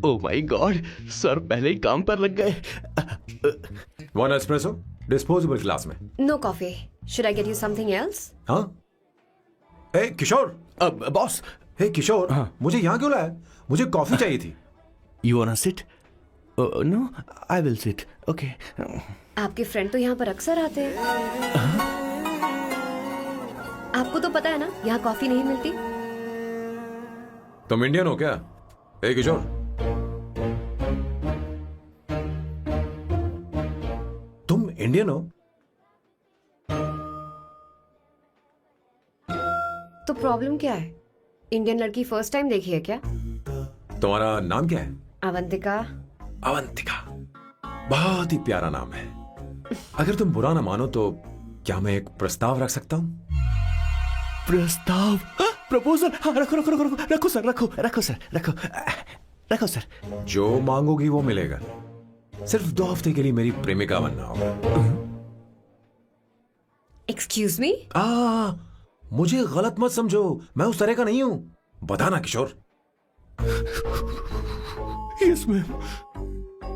Oh my God, sir पहले ही काम पर लग गए। वन एस्प्रेसो डिस्पोजेबल ग्लास में। No coffee. Should I get you something else? हाँ। ए किशोर। बॉस। हे किशोर, मुझे यहाँ क्यों लाया? मुझे कॉफी चाहिए थी। You wanna sit? No, I will sit. Okay. आपके फ्रेंड तो यहाँ पर अक्सर आते हैं। आपको तो पता है ना, यहाँ कॉफी नहीं मिलती। तुम इंडियन हो क्या? ए किशोर, तुम इंडियन हो? तो प्रॉब्लम क्या है? इंडियन लड़की फर्स्ट टाइम देखी है क्या? तुम्हारा नाम क्या है? अवंतिका। अवंतिका, बहुत ही प्यारा नाम है। अगर तुम बुरा ना मानो तो क्या मैं एक प्रस्ताव रख सकता हूँ? प्रस्ताव? प्रपोजल? हाँ, रखो रखो रखो रखो रखो सर, रखो रखो सर, रखो रखो सर। जो मांगोगी वो मिलेगा। सिर्फ 2 हफ्ते के लिए मेरी प्रेमिका बनना होगा। Excuse me? मुझे गलत मत समझो, मैं उस तरह का नहीं हूं। बताना किशोर। Yes, ma'am.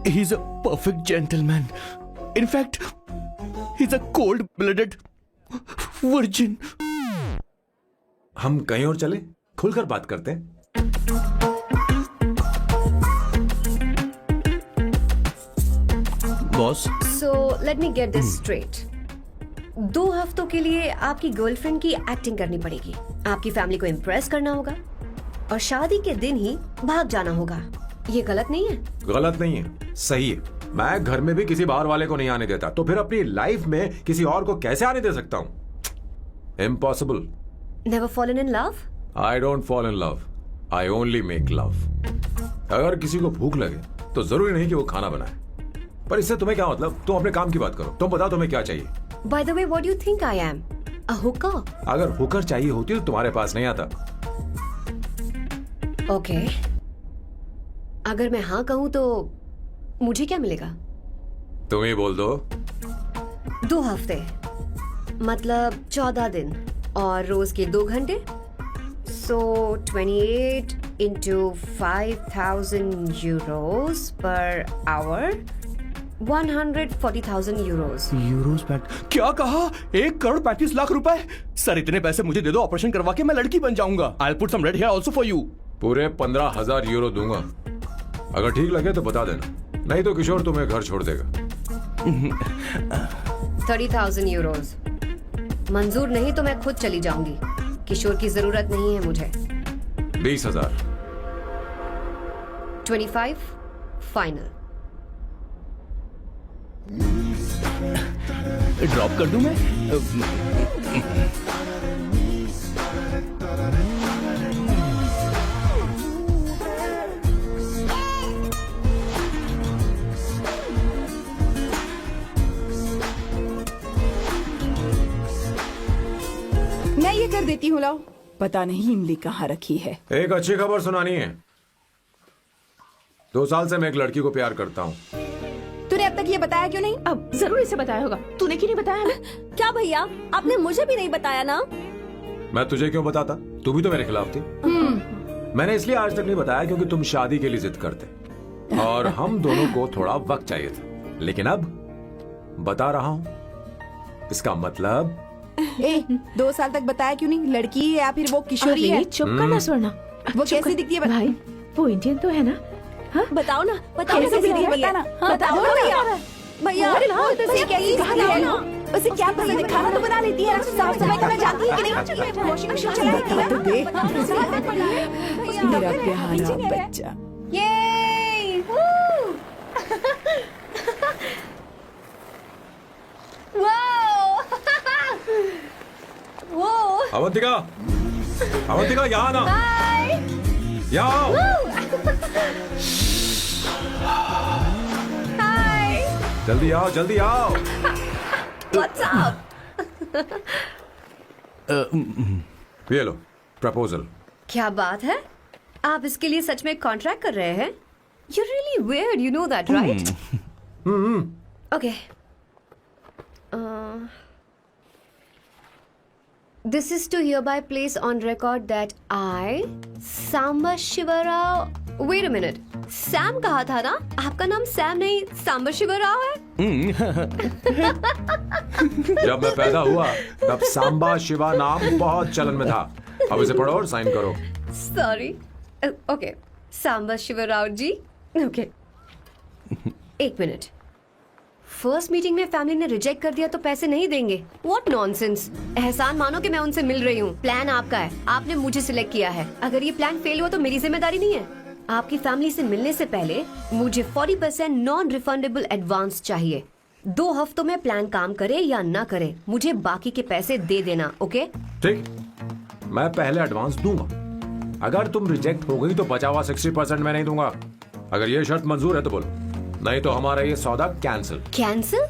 He's a perfect gentleman. In fact, he's a cold-blooded virgin. हम कहीं और चले, खुलकर बात करते हैं। Boss. So let me get this straight. 2 हफ्तों के लिए आपकी गर्लफ्रेंड की एक्टिंग करनी पड़ेगी, आपकी फैमिली को इम्प्रेस करना होगा और शादी के दिन ही भाग जाना होगा। ये गलत नहीं है? गलत नहीं है। सही है, मैं घर में भी किसी बाहर वाले को नहीं आने देता, तो फिर अपनी लाइफ में किसी और को कैसे आने दे सकता हूं? Impossible. Never fallen in love? I don't fall in love, I only make love. अगर किसी को भूख लगे तो जरूरी नहीं कि वो खाना बनाए, पर इससे तुम्हें क्या मतलब? तुम अपने काम की बात करो, तुम बताओ तुम्हें क्या चाहिए। Bye the way, what do you think I am? A Hooker? अगर हुकर चाहिए होती तो तुम्हारे पास नहीं आता। ओके, अगर मैं हाँ कहूँ तो मुझे क्या मिलेगा? तुम ही बोल दो। 2 हफ्ते, मतलब 14 दिन, और रोज के 2 घंटे। सो 28 into 5,000 euros per hour, 140,000 euros. Euros PAT क्या कहा? 1,35,00,000 रुपए? सर इतने पैसे मुझे दे दो, ऑपरेशन करवा के मैं लड़की बन जाऊंगा। I'll put some red hair also for you. पूरे 15,000 यूरो दूंगा। अगर ठीक लगे तो बता देना, नहीं तो किशोर तुम्हें घर छोड़ देगा। 30,000 euros. मंजूर नहीं तो मैं खुद चली जाऊंगी। किशोर की जरूरत नहीं है मुझे। 20,000। 25 फाइनल। ड्रॉप कर दूं मैं? मैं ये कर देती हूँ, लाओ। पता नहीं इमली कहाँ रखी है। एक अच्छी खबर सुनानी है। 2 साल से मैं एक लड़की को प्यार करता हूँ। तूने अब तक ये बताया क्यों नहीं? अब जरूर इसे बताया होगा, तूने क्यों नहीं बताया हमें? क्या भैया, आपने मुझे भी नहीं बताया ना? मैं तुझे क्यों बताता? तू भी तो मेरे खिलाफ थी। मैंने इसलिए आज तक नहीं बताया क्योंकि तुम शादी के लिए जिद करते और हम दोनों को थोड़ा वक्त चाहिए था, लेकिन अब बता रहा हूँ। इसका मतलब 2 साल तक बताया क्यों नहीं? लड़की है या फिर वो किशोरी है? अरे, चुप करना स्वर्णा। वो कैसी दिखती है? भाई वो इंडियन तो है ना? हाँ? बताओ ना, बताओ कैसे दिखती है? बताना। बताओ ना भैया। भैया उसे कैसी दिखती है ना? उसे क्या पसंद है? खाना तो बना लेती है, साफ सफाई करना जानती है कि नहीं? वॉशिंग मशीन चलाती है तो देख मेरा प्यारा बच्चा। ये वो अवंतिका, अवंतिका यहाँ ना, यहाँ आओ। जल्दी आओ, जल्दी आओ। What's up? ये लो प्रपोजल। क्या बात है? आप इसके लिए सच में कॉन्ट्रैक्ट कर रहे हैं? You're really weird, you know that, right? Okay. This is to hereby place on record that I, Samba Shivarao. Wait a minute. Sam कहा था ना? आपका नाम सैम नहीं सांबा शिवराव है? जब मैं पैदा हुआ तब सांबा शिवा नाम बहुत चलन में था। अब इसे पढ़ो और साइन करो। Sorry. Okay. सांबा शिवराव जी. Okay. 1 मिनट। फर्स्ट मीटिंग में फैमिली ने रिजेक्ट कर दिया तो पैसे नहीं देंगे? What nonsense. एहसान मानो कि मैं उनसे मिल रही हूँ। प्लान आपका है, आपने मुझे सिलेक्ट किया है। अगर ये प्लान फेल हुआ तो मेरी जिम्मेदारी नहीं है। आपकी फैमिली से मिलने से पहले मुझे 40% नॉन रिफंडेबल एडवांस चाहिए। 2 हफ्तों में प्लान काम करे या ना करे, मुझे बाकी के पैसे दे देना। ओके? ठीक, मैं पहले एडवांस दूंगा। अगर तुम रिजेक्ट हो गई तो बचा हुआ 60% मैं नहीं दूंगा। अगर ये शर्त मंजूर है तो बोलो, नहीं तो हमारा ये सौदा कैंसिल। कैंसिल?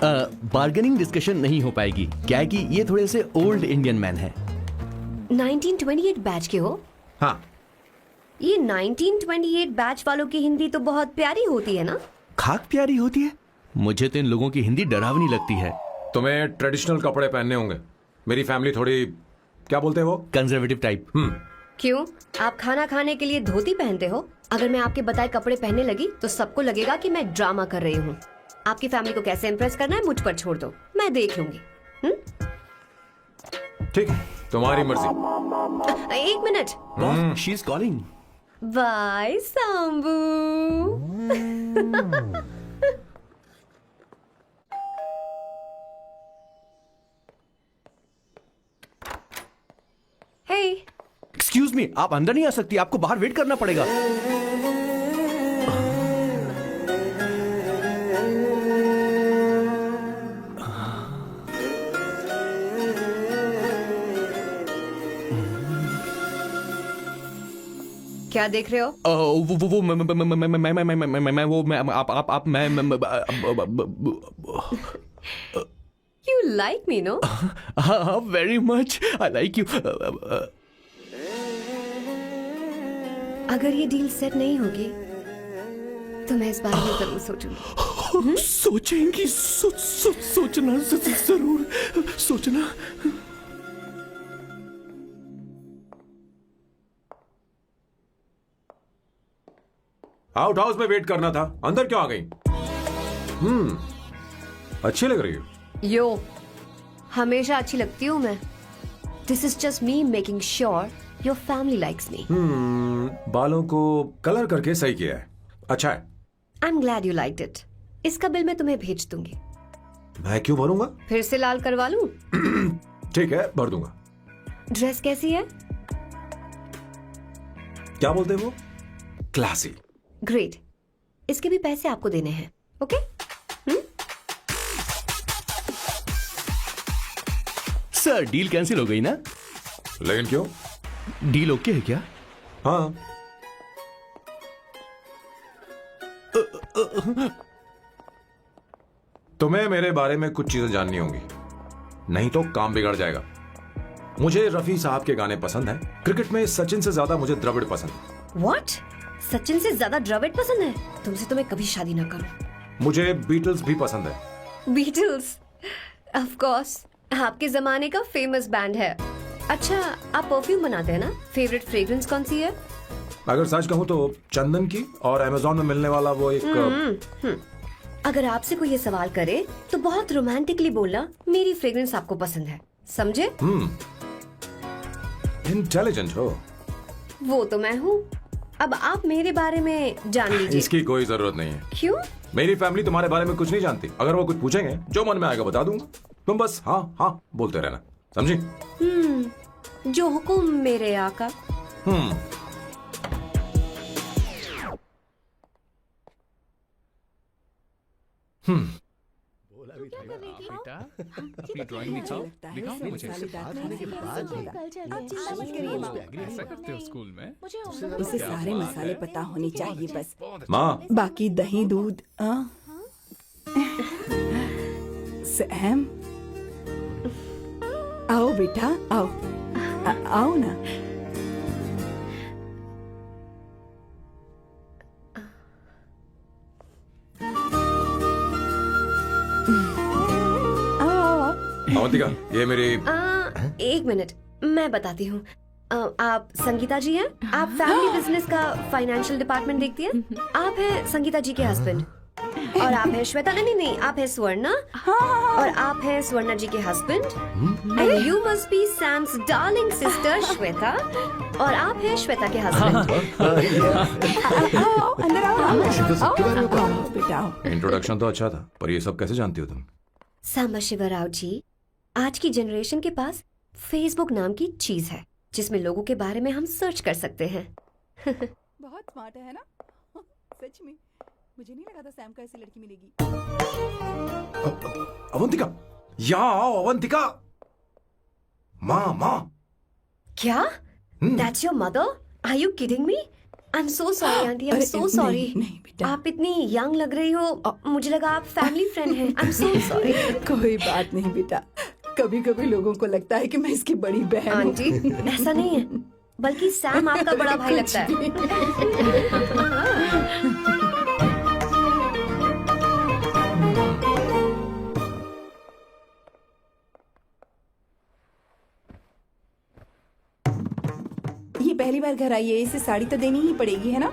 बार्गेनिंग डिस्कशन नहीं हो पाएगी। क्या है कि ये थोड़े से ओल्ड इंडियन मैन है। 1928 बैच के हो? हाँ। ये 1928 बैच वालों की हिंदी तो बहुत प्यारी होती है ना? खाक प्यारी होती है? मुझे तो इन लोगों की हिंदी डरावनी लगती है। तुम्हें ट्रेडिशनल कपड़े पहनने होंगे। मेरी फैमिली थोड़ी, क्या बोलते हैं वो, कंजर्वेटिव टाइप। क्यों? आप खाना खाने के लिए धोती पहनते हो? अगर मैं आपके बताए कपड़े पहनने लगी तो सबको लगेगा कि मैं ड्रामा कर रही हूँ। आपकी फैमिली को कैसे इम्प्रेस करना है मुझ पर छोड़ दो, मैं देख लूंगी। ठीक, तुम्हारी मर्जी। 1 minute. She is calling. Bye Sambu. Hey, excuse me, आप अंदर नहीं आ सकती, आपको बाहर वेट करना पड़ेगा। क्या देख रहे हो? वो मैं वो मैं आप मैं You like me, no? हाँ very much I like you. अगर ये डील सेट नहीं होगी तो मैं इस बारे में जरूर सोचूंगी. सोचेंगी सोचना जरूर सोचना. आउट हाउस में वेट करना था, अंदर क्यों आ गई? अच्छी लग रही हो. यो, हमेशा अच्छी लगती हूँ मैं. This is just me making sure your family likes me. बालों को कलर करके सही किया है, अच्छा है. I am glad you liked it. इसका बिल मैं तुम्हें भेज दूंगी. मैं क्यों भरूंगा? फिर से लाल करवा लूं? ठीक है, भर दूंगा. ड्रेस कैसी है? क्या बोलते हो? क्लासी. ग्रेट. इसके भी पैसे आपको देने हैं. ओके? सर डील कैंसिल हो गई ना? लेकिन क्यों? डील ओके है क्या? हाँ. तुम्हें मेरे बारे में कुछ चीजें जाननी होंगी, नहीं तो काम बिगड़ जाएगा. मुझे रफी साहब के गाने पसंद हैं. क्रिकेट में सचिन से ज्यादा मुझे द्रविड़ पसंद है. व्हाट? सचिन से ज्यादा द्रविड़ पसंद है? तुमसे तो मैं कभी शादी ना करूं. मुझे बीटल्स भी पसंद है. बीटल्स? ऑफ कोर्स, आपके जमाने का फेमस बैंड है. अच्छा, आप परफ्यूम बनाते हैं ना? फेवरेट फ्रेग्रेंस कौन सी है? अगर सच कहूं तो चंदन की, और अमेज़न में मिलने वाला वो एक अगर आपसे कोई ये सवाल करे तो बहुत रोमांटिकली बोलना मेरी फ्रेग्रेंस आपको पसंद है. समझे? इंटेलिजेंट हो. वो तो मैं हूँ. अब आप मेरे बारे में जान लीजिए. इसकी कोई जरूरत नहीं है. क्यों? मेरी फैमिली तुम्हारे बारे में कुछ नहीं जानती. अगर वो कुछ पूछेंगे, जो मन में आएगा बता दूंगा. तुम बस हाँ हाँ बोलते रहना, समझी? जो हुकुम मेरे आका. बेटा अपनी ड्राइंग दिखाओ. दिखाओ ना मुझे. ऐसा करते हो स्कूल में? इसे सारे मसाले पता होने चाहिए बस. माँ, बाकी दही दूध. सैम, आओ बेटा आओ. आओ ना. अवंतिका, ये मेरी. एक मिनट, मैं बताती हूँ. आप संगीता जी हैं? आप फैमिली बिजनेस का फाइनेंशियल डिपार्टमेंट देखती हैं? आप हैं संगीता जी के हस्बैंड. और आप हैं श्वेता. नहीं, आप हैं स्वर्णा. और आप हैं स्वर्णा जी के husband. And you must be Sam's darling sister Shweta. और आप हैं श्वेता के हस्बैंड. अंदर आओ बेटा. इंट्रोडक्शन तो अच्छा था, पर ये सब कैसे जानती हो तुम? सांबा शिवराव जी, आज की जनरेशन के पास फेसबुक नाम की चीज है जिसमें लोगों के बारे में हम सर्च कर सकते हैं. बहुत स्मार्ट है ना? सच में मुझे नहीं लगा था सैम को ऐसी लड़की मिलेगी. अवंतिका, यहाँ आओ. अवंतिका, माँ. क्या? That's your mother? Are you kidding me? I'm so sorry, auntie. I'm so sorry. नहीं बेटा. आप इतनी यंग लग रही हो. मुझे लगा आप फैमिली फ्रेंड हैं. I'm so sorry. कोई बात नहीं बेटा. कभी कभी लोगों को लगता है कि मैं इसकी बड़ी बहन हूँ. आंटी, ऐसा नहीं है, बल्कि सैम आपका बड़ा भाई लगता है. ये पहली बार घर आई है, इसे साड़ी तो देनी ही पड़ेगी, है ना?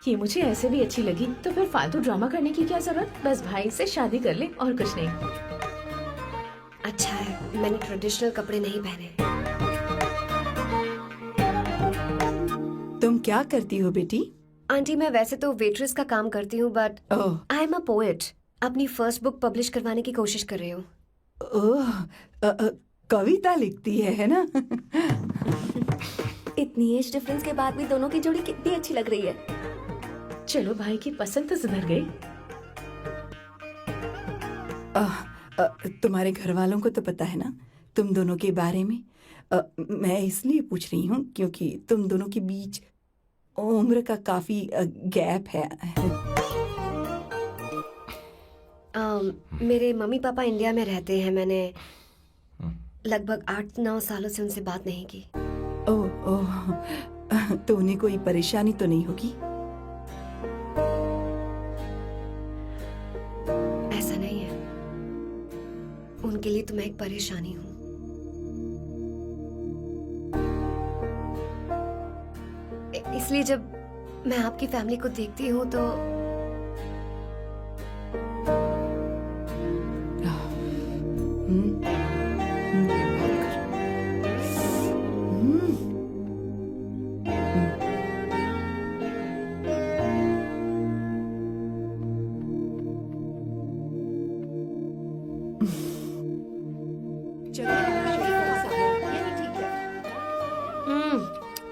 ये मुझे ऐसे भी अच्छी लगी, तो फिर फालतू ड्रामा करने की क्या जरूरत. बस भाई से शादी कर ले और कुछ नहीं. अच्छा है, मैंने ट्रेडिशनल कपड़े नहीं पहने. तुम क्या करती हो बेटी? आंटी, मैं वैसे तो वेट्रेस का काम करती हूँ, but oh. I am a poet. अपनी फर्स्ट बुक पब्लिश करवाने की कोशिश कर रही हूँ. ओह, कविता लिखती है ना? इतनी एज डिफरेंस के बाद भी दोनों की जोड़ी कितनी अच्छी लग रही है. चलो, भाई की पसंद तो सुधर गई. तुम्हारे घर वालों को तो पता है ना तुम दोनों के बारे में मैं इसलिए पूछ रही हूँ क्योंकि तुम दोनों के बीच उम्र का काफी गैप है। मेरे मम्मी पापा इंडिया में रहते हैं। मैंने लगभग 8-9 सालों से उनसे बात नहीं की। ओह, तो उन्हें कोई परेशानी तो नहीं होगी? ऐसा नहीं है, उनके लिए तो मैं एक परेशानी हूँ। इसलिए जब मैं आपकी फैमिली को देखती हूँ तो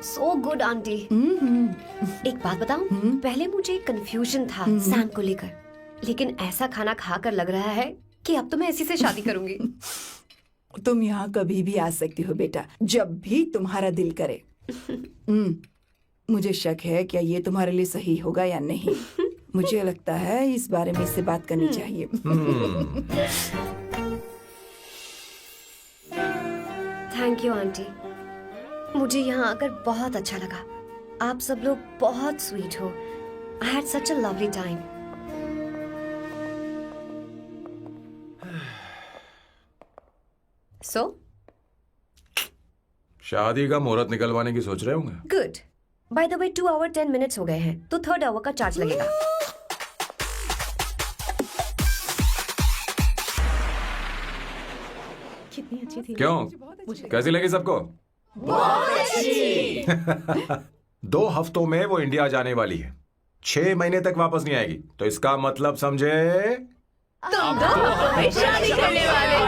सो गुड आंटी। एक बात बताऊं, पहले मुझे कंफ्यूजन था सैम को लेकर, लेकिन ऐसा खाना खाकर लग रहा है कि अब तो मैं इसी से शादी करूंगी। तुम यहाँ कभी भी आ सकती हो बेटा, जब भी तुम्हारा दिल करे। मुझे शक है क्या ये तुम्हारे लिए सही होगा या नहीं। मुझे लगता है इस बारे में इससे बात करनी चाहिए। थैंक यू आंटी, मुझे यहाँ आकर बहुत अच्छा लगा। आप सब लोग बहुत स्वीट हो। I had such a lovely time. So शादी का मुहूर्त निकलवाने की सोच रहे होंगे। Good. By the way 2 hour 10 minutes हो गए हैं, तो 3rd आवर का चार्ज लगेगा। कितनी अच्छी थी। क्यों, कैसी लगी सबको? बहुत अच्छी। 2 हफ्तों में वो इंडिया जाने वाली है, 6 महीने तक वापस नहीं आएगी। तो इसका मतलब समझे, तुम 2 हफ्तों में शादी करने वाले हो।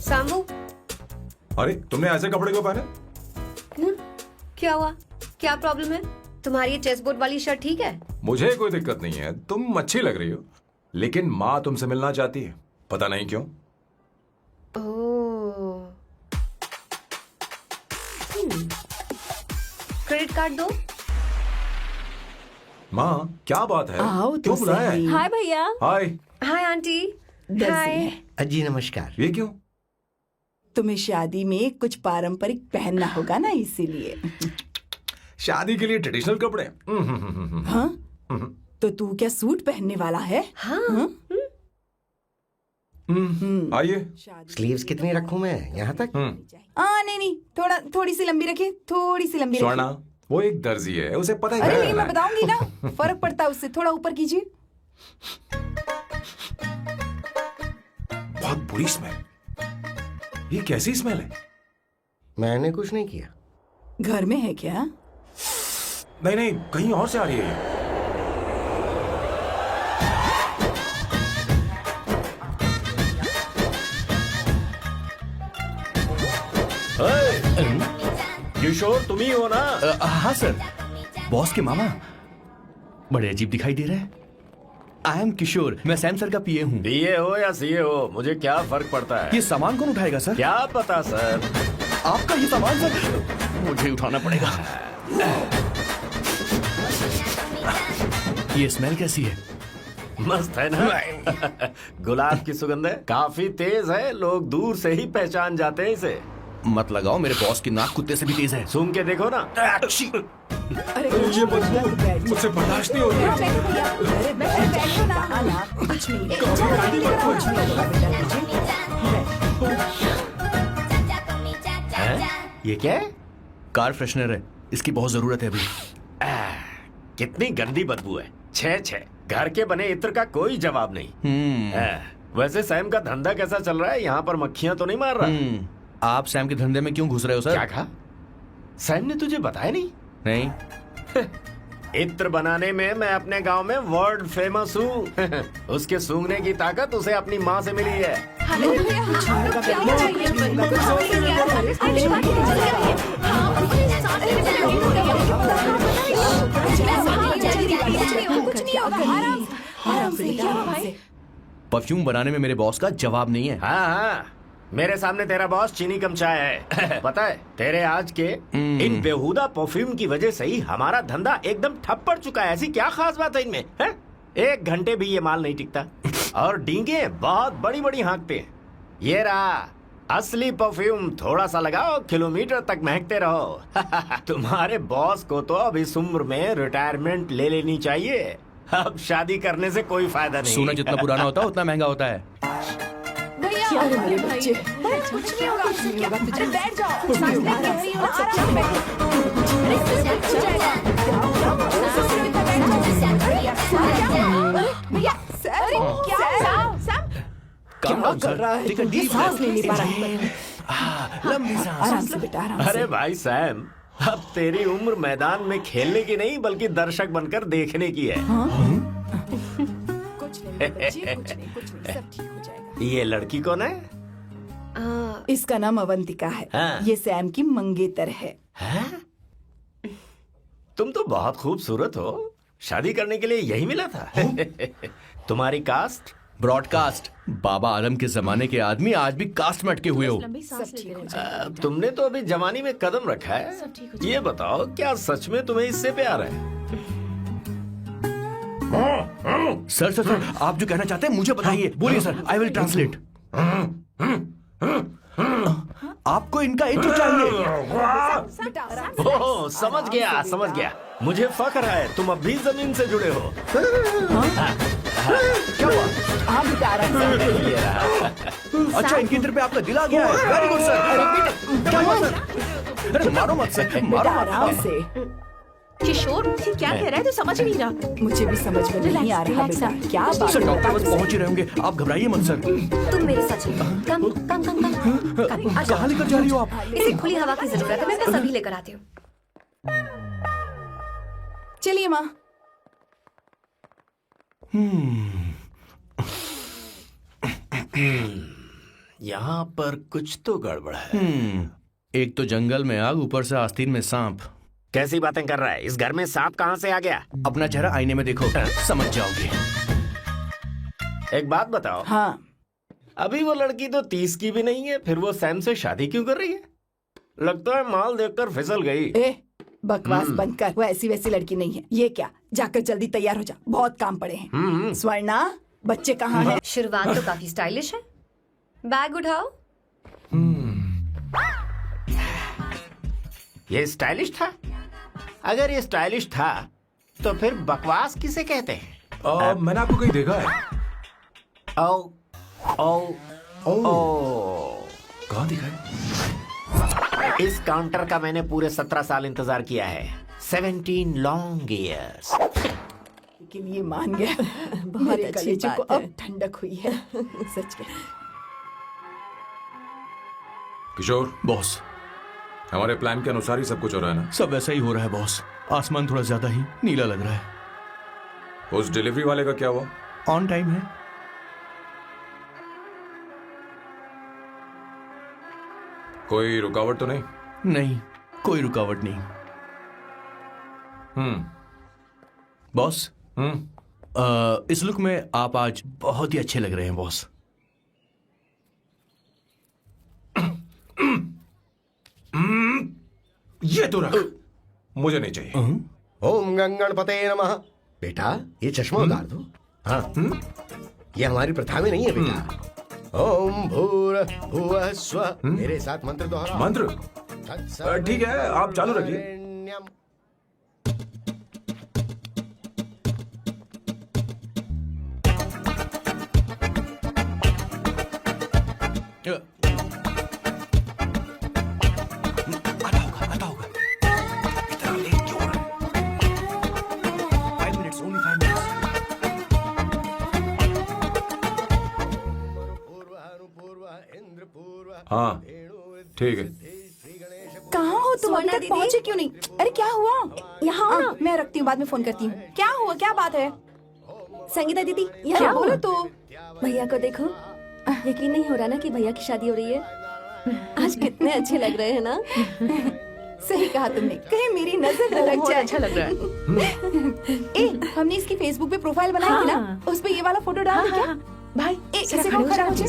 सामू, अरे तुमने ऐसे कपड़े क्यों पहने? क्या हुआ? क्या प्रॉब्लम है? तुम्हारी ये चेस्ट बोर्ड वाली शर्ट ठीक है? मुझे कोई दिक्कत नहीं है, तुम अच्छी लग रही हो, लेकिन माँ तुमसे मिलना चाहती है, पता नहीं क्यों। ओह। क्रेडिट कार्ड दो। माँ क्या बात है, आओ तो क्यों बुलाया है? सही। हाय भैया। हाय। Hi aunty. दर्जी हाय। है। जी नमस्कार। ये क्यों? तुम्हें शादी में कुछ पारंपरिक पहनना होगा ना, इसीलिए। शादी के लिए ट्रेडिशनल कपड़े? हाँ? तो तू क्या सूट पहनने वाला है? हाँ। आइए। स्लीव्स कितनी रखूं मैं, यहाँ तक? नहीं, थोड़ी सी लंबी रखिए, थोड़ी सी लंबी रखिए। स्वर्णा, वो एक दर्जी है, उसे पता है अरे क्या नहीं, करना मैं है। बताऊंगी ना, फर्क पड़ता है उससे। थोड़ा ऊपर कीजिए। बहुत बुरी स्मेल। ये कैसी स्मेल है? मैंने कुछ नहीं किया। घर में है क्या? नहीं, कहीं और से आ रही है ये। किशोर तुम ही हो ना? हाँ सर, बॉस के मामा। बड़े अजीब दिखाई दे रहे हैं। आई एम किशोर, मैं सैम सर का पीए हूँ। पीए हो या सीए हो, मुझे क्या फर्क पड़ता है? ये सामान कौन उठाएगा सर? क्या पता सर। आपका ये सामान सर मुझे उठाना पड़ेगा। ये स्मेल कैसी है? मस्त है ना? गुलाब की सुगंध है, काफी तेज है, लोग दूर से ही पहचान जाते हैं इसे। मत लगाओ, मेरे बॉस की नाक कुत्ते से भी तेज है। सूंघ के देखो ना। अरे ये बदबू मुझसे बर्दाश्त नहीं हो रही। अरे बैठो ना। कुछ नहीं, कुछ नहीं। ये क्या है? कार फ्रेशनर है, इसकी बहुत जरूरत है अभी। कितनी गंदी बदबू है। छे घर के बने इत्र का कोई जवाब नहीं। वैसे सैम का धंधा कैसा चल रहा है? यहाँ पर मक्खियां तो नहीं मार रहा? आप सैम के धंधे में क्यों घुस रहे हो सर? क्या कहा? सैम ने तुझे बताया नहीं? नहीं। इत्र बनाने में मैं अपने गांव में वर्ल्ड फेमस हूँ। उसके सूंघने की ताकत उसे अपनी माँ से मिली है। परफ्यूम बनाने में मेरे बॉस का जवाब नहीं है। हाँ हाँ, मेरे सामने तेरा बॉस चीनी कम चाय है। पता है तेरे आज के इन बेहुदा परफ्यूम की वजह से ही हमारा धंधा एकदम ठप पड़ चुका है। ऐसी क्या खास बात है इनमें है? 1 घंटे भी ये माल नहीं टिकता और डींगे बहुत बड़ी बड़ी हाँकते हैं। ये रहा असली परफ्यूम, थोड़ा सा लगाओ किलोमीटर तक महकते रहो। तुम्हारे बॉस को तो अब इस उम्र में रिटायरमेंट ले लेनी चाहिए। अब शादी करने से कोई फायदा नहीं। सोना जितना पुराना होता है उतना महंगा होता है। क्या रे मेरे बच्चे, कुछ नहीं होगा, कुछ नहीं होगा, तुझे बैठ जाओ, कुछ नहीं होगा, आराम क्या कर रहा है? सांस ले नहीं पा रहा है। लंबी सांस। आराम से बेटा, आराम से। अरे भाई सैम, अब तेरी उम्र मैदान में खेलने की नहीं बल्कि दर्शक बनकर देखने की है। कुछ नहीं बच्चे, कुछ नहीं, सब ठीक हो जाएगा। ये लड़की कौन है? इसका नाम अवंतिका है। हाँ। ये सैम की मंगेतर है। तुम तो बहुत खूबसूरत हो, शादी करने के लिए यही मिला था। तुम्हारी कास्ट? ब्रॉडकास्ट। बाबा आदम के जमाने के आदमी आज भी कास्ट में अटके हुए हो। लंबी सांस लेते रहो। तुमने तो अभी जवानी में कदम रखा है। ये बताओ क्या सच में तुम्हें इससे प्यार है? सर सर सर, आप जो कहना चाहते हैं मुझे बताइए। बोलिए सर, आई विल ट्रांसलेट। आपको इनका इत्र चाहिए। ओह, समझ गया समझ गया। मुझे फख्र है तुम अब भी जमीन से जुड़े हो। क्या हुआ? हाँ बेटा, आराम से। अच्छा, इनके इत्र पे आपका दिल आ गया है। Very good sir. क्या हुआ सर? अरे मारो मत सर, मारो बेटा, मत। आराम से। किशोर क्या कह रहा है? तो समझ नहीं रहा। मुझे भी समझ में नहीं आ रहा बेटा, क्या बात सर है? डॉक्टर बस पहुंच ही रहे होंगे, आप घबराइए मत सर। तुम मेरे साथ चलो। कम कम कम कम। कहाँ लेकर जा रही हो आप? इसे खुली हवा की जरूरत है, मैं बस अभी लेकर आती हूँ। चलिए माँ। यहाँ पर कुछ तो गड़बड़ है। एक तो जंगल में आग, ऊपर से आस्तीन में सांप। कैसी बातें कर रहा है? इस घर में सांप कहाँ से आ गया? अपना चेहरा आईने में देखो, समझ जाओगे। एक बात बताओ। हाँ, अभी वो लड़की तो 30 की भी नहीं है, फिर वो सैम से शादी क्यों कर रही है? लगता है माल देखकर फिसल गई। ए बकवास बंद कर, वो ऐसी वैसी लड़की नहीं है। ये क्या, जाकर जल्दी तैयार हो जा, बहुत काम पड़े हैं। स्वर्णा, बच्चे कहाँ हैं? शुरुआत तो काफी स्टाइलिश है। बैग उठाओ। ये स्टाइलिश था? अगर ये स्टाइलिश था तो फिर बकवास किसे कहते हैं? मैंने आपको कहीं देखा है। ओ ओ ओ, कहाँ दिखा है? इस काउंटर का मैंने पूरे 17 साल इंतजार किया है। 17 लॉन्ग ईयर्स। लेकिन ये मान गया। मेरे कलेजे को अब ठंडक हुई है। सच में। किशोर, बॉस, हमारे प्लान के अनुसार ही सब कुछ हो रहा है ना? सब वैसा ही हो रहा है बॉस। आसमान थोड़ा ज्यादा ही नीला लग रहा है। उस डिलीवरी वाले का क्या हुआ? ऑन टाइम है। कोई रुकावट तो नहीं? नहीं, कोई रुकावट नहीं। बॉस, इस लुक में आप आज बहुत ही अच्छे लग रहे हैं बॉस। ये तो रख, मुझे नहीं चाहिए। ओम गंगणपते नमः। बेटा, ये चश्मा उतार दो। हाँ, ये हमारी प्रथा में नहीं है बेटा। ओम भूर्भुवः स्वः। मेरे साथ मंत्र दोहराओ। मंत्र? ठीक है, आप चालू रखिए। आता होगा। इतना लेट क्यों हो रहा है? 5 minutes, only 5 minutes। हाँ, ठीक है। कहाँ हो तुम? अभी तक पहुँचे क्यों नहीं? अरे क्या हुआ? यहाँ आओ ना, मैं रखती हूँ, बाद में फोन करती हूँ। क्या हुआ, क्या बात है? संगीता दीदी, क्या यहाँ बोलो तो? भैया को देखो। यकीन नहीं हो रहा ना कि भैया की शादी हो रही है। आज कितने अच्छे लग रहे हैं ना। सही कहा तुमने, कहीं मेरी नजर न लग बहुत जाए। अच्छा लग रहा है। हमने इसकी फेसबुक पे प्रोफाइल बनाई थी ना, उस पे ये वाला फोटो डाल दे क्या? भाई इसे खड़े को हो खड़ा जाओ हो जाओ।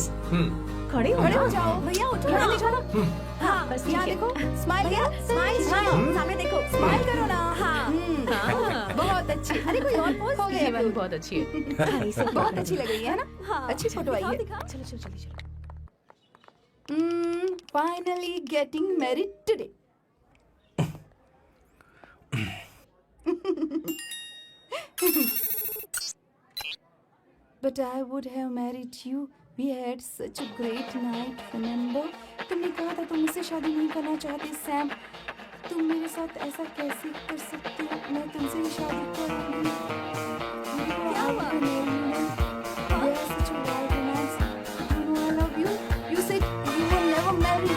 खड़े हो खड़े हो जाओ। जाओ भैया, उठो यहाँ ना। देखो ना। हाँ बस यहाँ ठीक है। देखो, स्माइल भैया, स्माइल सामने देखो, स्माइल करो ना। हाँ बहुत अच्छी। अरे कोई और पोज हो ये गया। वाली बहुत अच्छी है। बहुत अच्छी लग रही है ना। अच्छी फोटो आई है। चलो चलो चलो चलो। Finally getting married today. But I would have married you. We had such a great night, remember? तुमने कहा था तुम मुझसे शादी नहीं करना चाहते, सैम। तुम मेरे साथ ऐसा कैसे कर सकते हो? मैं तुमसे ही शादी करूंगी। क्या हुआ? We are such a wild romance. You know I love you. You said you will never marry.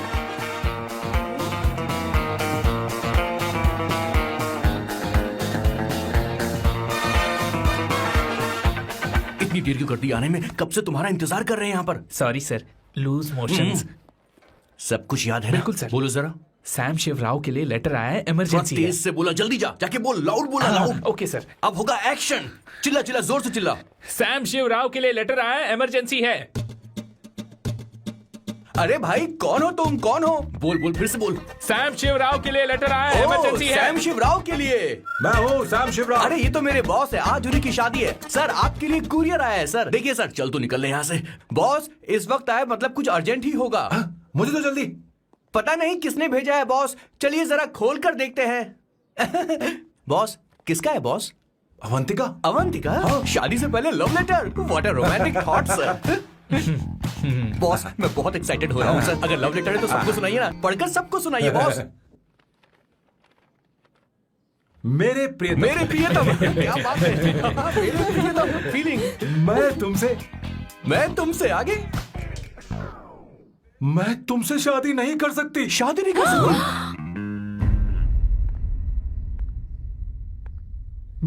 इतनी देर क्यों कर दी आने में? कब से तुम्हारा इंतजार कर रहे हैं यहाँ पर। Sorry sir, loose motions. सब कुछ याद है ना? बिल्कुल सर। बोलो जरा। सैम शिवराव के लिए लेटर आया है, थोड़ा इमरजेंसी है। तेज से बोला, जल्दी जा, जाके बोल, लाउड बोला, लाउड। Okay sir. अब होगा एक्शन। चिल्ला चिल्ला, जोर से चिल्ला। सैम शिवराव के लिए लेटर आया है, इमरजेंसी है। अरे भाई, कौन हो तुम? कौन हो? बोल बोल, फिर से बोल। सैम शिवराव के लिए लेटर आया है, इमरजेंसी है। सैम शिवराव के लिए। मैं हूँ सैम शिवराव। अरे ये तो मेरे बॉस है, आज उन्हीं की शादी है। सर आपके लिए कुरियर आया है सर। देखिए सर, चल तो निकल ले यहाँ से। बॉस इस वक्त आए, मतलब कुछ अर्जेंट ही होगा। मुझे तो जल्दी। पता नहीं किसने भेजा है बॉस, चलिए जरा खोल कर देखते हैं। बॉस किसका है बॉस? अवंतिका। अवंतिका? शादी से पहले love letter? What a romantic thought sir. Boss मैं बहुत एक्साइटेड हो रहा हूँ सर। अगर लव लेटर है तो सबको सुनाइए ना, पढ़कर सबको सुनाइए बॉस। मेरे प्रियतम। मेरे प्रियतम। क्या बात है। मेरे प्रियतम फीलिंग। मैं तुमसे आगे। मैं तुमसे शादी नहीं कर सकती। शादी नहीं कर सकती?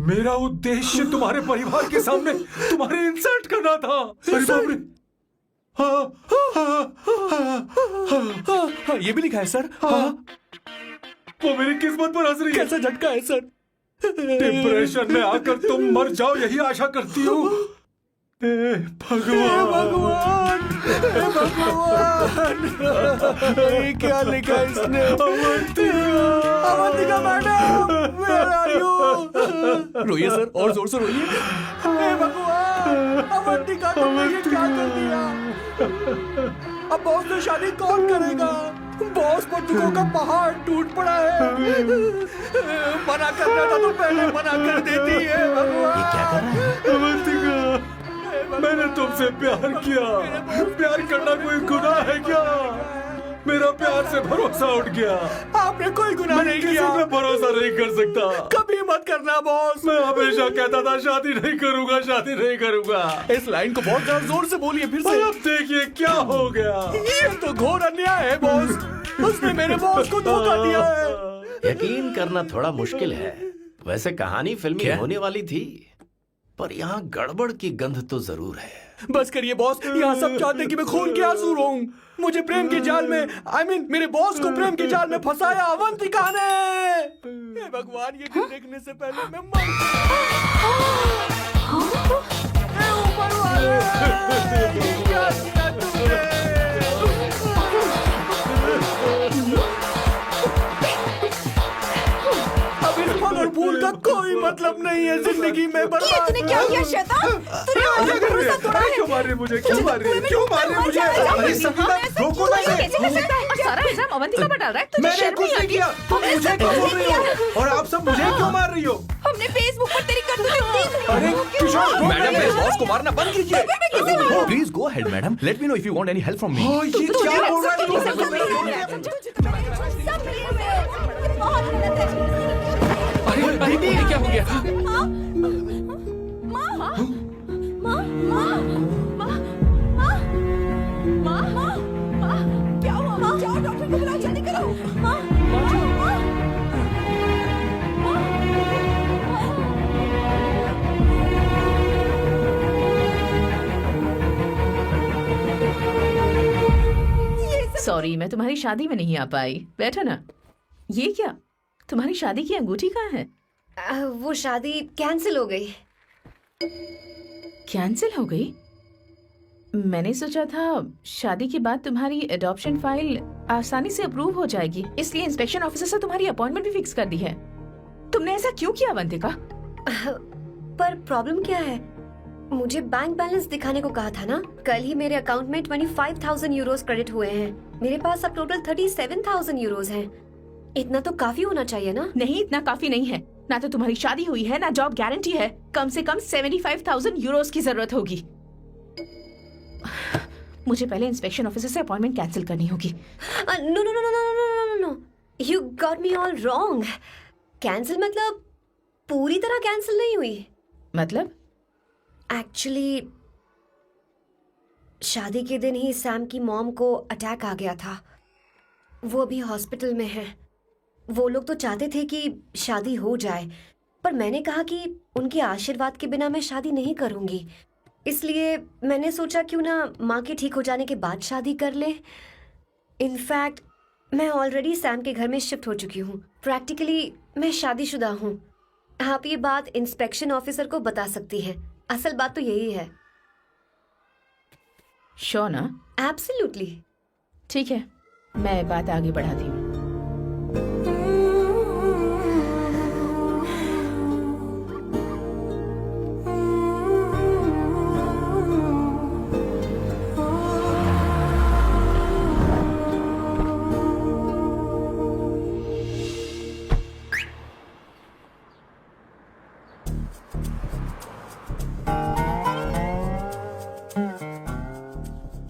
मेरा उद्देश्य तुम्हारे परिवार के सामने तुम्हारे इंसल्ट करना था। अरे बाप रे। हाँ, ये भी लिखा है सर। वो मेरी किस्मत पर हंस रही है। कैसा झटका है सर। डिप्रेशन में आकर तुम मर जाओ, यही आशा करती हूँ। भगवान, ये क्या लिखा है इसने? Avantika madam, where are you? रोइए सर, और जोर से रोइए। हे भगवान, अवंतिका तुमने ये क्या कर दिया? अब बॉस से शादी कौन करेगा? बॉस पर दुखों का पहाड़ टूट पड़ा है। मना करना था तो पहले मना कर देती है। भगवान, ये क्या कर रहा है? अवंतिका, मैंने तुमसे प्यार किया। प्यार करना कोई गुनाह है क्या? मेरा प्यार से भरोसा उठ गया। आपने कोई गुनाह नहीं किया। किसी पे भरोसा नहीं कर सकता। कभी मत करना बॉस। मैं हमेशा कहता था शादी नहीं करूंगा, शादी नहीं करूंगा। इस लाइन को बहुत ज्यादा जोर से बोलिए फिर से। अब देखिए क्या हो गया। ये तो घोर अन्याय है बॉस। उसने मेरे बॉस को धोखा दिया है। यकीन करना थोड़ा मुश्किल है। वैसे कहानी फिल्मी होने वाली थी, पर यहाँ गड़बड़ की गंध तो जरूर है। बस करिए बॉस, यहाँ सब चाहते हैं कि मैं खून के आंसू रोऊं। मुझे प्रेम के जाल में, मेरे बॉस को प्रेम के जाल में फंसाया अवंतिका ने। हे भगवान, ये दिन देखने से पहले मैं मर। हे ऊपर वाले, ये क्या किया तुमने? अब इस पल और भूल का कोई मतलब नहीं है जिंदगी में। बर्बाद। तूने क्या किया शैतान? तूने हमारा भरोसा तोड़ा है। क्यों मार रही है मुझे? क्यों मार रही है? क्यों मार रही है मुझे? अरे संगीता, रोको ना इसे। कैसे कर सकता है? सारा इल्जाम अवंतिका पर डाल रहा है। तुझे मैंने शर्म कुछ नहीं नहीं आती? किया। तुम हमने मुझे सब क्यों बोल कुछ रही किया। हो? और आप सब मुझे क्यों मार रही हो? हमने फेसबुक पर तेरी करतूतें देख ली। अरे किशोर, मैडम, मेरे बॉस को मारना बंद कीजिए। Please go ahead madam, let me know if you want any help from me. ये क्या बोल रहा है तू? बहुत गलत है। अरे ये क्या हो गया? माँ, माँ, माँ, माँ, माँ, माँ, माँ, माँ, माँ, क्या हुआ? माँ, जाओ डॉक्टर को बुलाओ, जल्दी करो। माँ, माँ, माँ, माँ। सॉरी, मैं तुम्हारी शादी में नहीं आ पाई। बैठो ना। ये क्या, तुम्हारी शादी की अंगूठी कहाँ है? वो शादी कैंसिल हो गई। कैंसिल हो गई? मैंने सोचा था शादी के बाद तुम्हारी एडॉप्शन फाइल आसानी से अप्रूव हो जाएगी, इसलिए इंस्पेक्शन ऑफिसर से तुम्हारी अपॉइंटमेंट भी फिक्स कर दी है। तुमने ऐसा क्यों किया अवंतिका? पर प्रॉब्लम क्या है? मुझे बैंक बैलेंस दिखाने को कहा था ना। कल ही मेरे अकाउंट में 25,000 यूरोस क्रेडिट हुए हैं। मेरे पास अब टोटल 37,000 यूरोस हैं। इतना तो काफी होना चाहिए ना? नहीं, इतना काफी नहीं है। ना तो तुम्हारी शादी हुई है, ना जॉब गारंटी है। कम से कम 75,000 यूरोस की जरूरत होगी। मुझे पहले इंस्पेक्शन ऑफिसर से अपॉइंटमेंट कैंसिल करनी होगी। No no no no no no no no, you got me all wrong. Cancel मतलब पूरी तरह कैंसिल नहीं हुई। मतलब? एक्चुअली शादी के दिन ही सैम की मॉम को अटैक आ गया था। वो अभी हॉस्पिटल में है। वो लोग तो चाहते थे कि शादी हो जाए, पर मैंने कहा कि उनके आशीर्वाद के बिना मैं शादी नहीं करूंगी। इसलिए मैंने सोचा क्यों ना माँ के ठीक हो जाने के बाद शादी कर ले। इनफैक्ट मैं ऑलरेडी सैम के घर में शिफ्ट हो चुकी हूँ। प्रैक्टिकली मैं शादीशुदा हूँ। आप ये बात इंस्पेक्शन ऑफिसर को बता सकती हैं। असल बात तो यही है। श्योर ना? एब्सोल्युटली। ठीक है, मैं बात आगे बढ़ाती हूँ।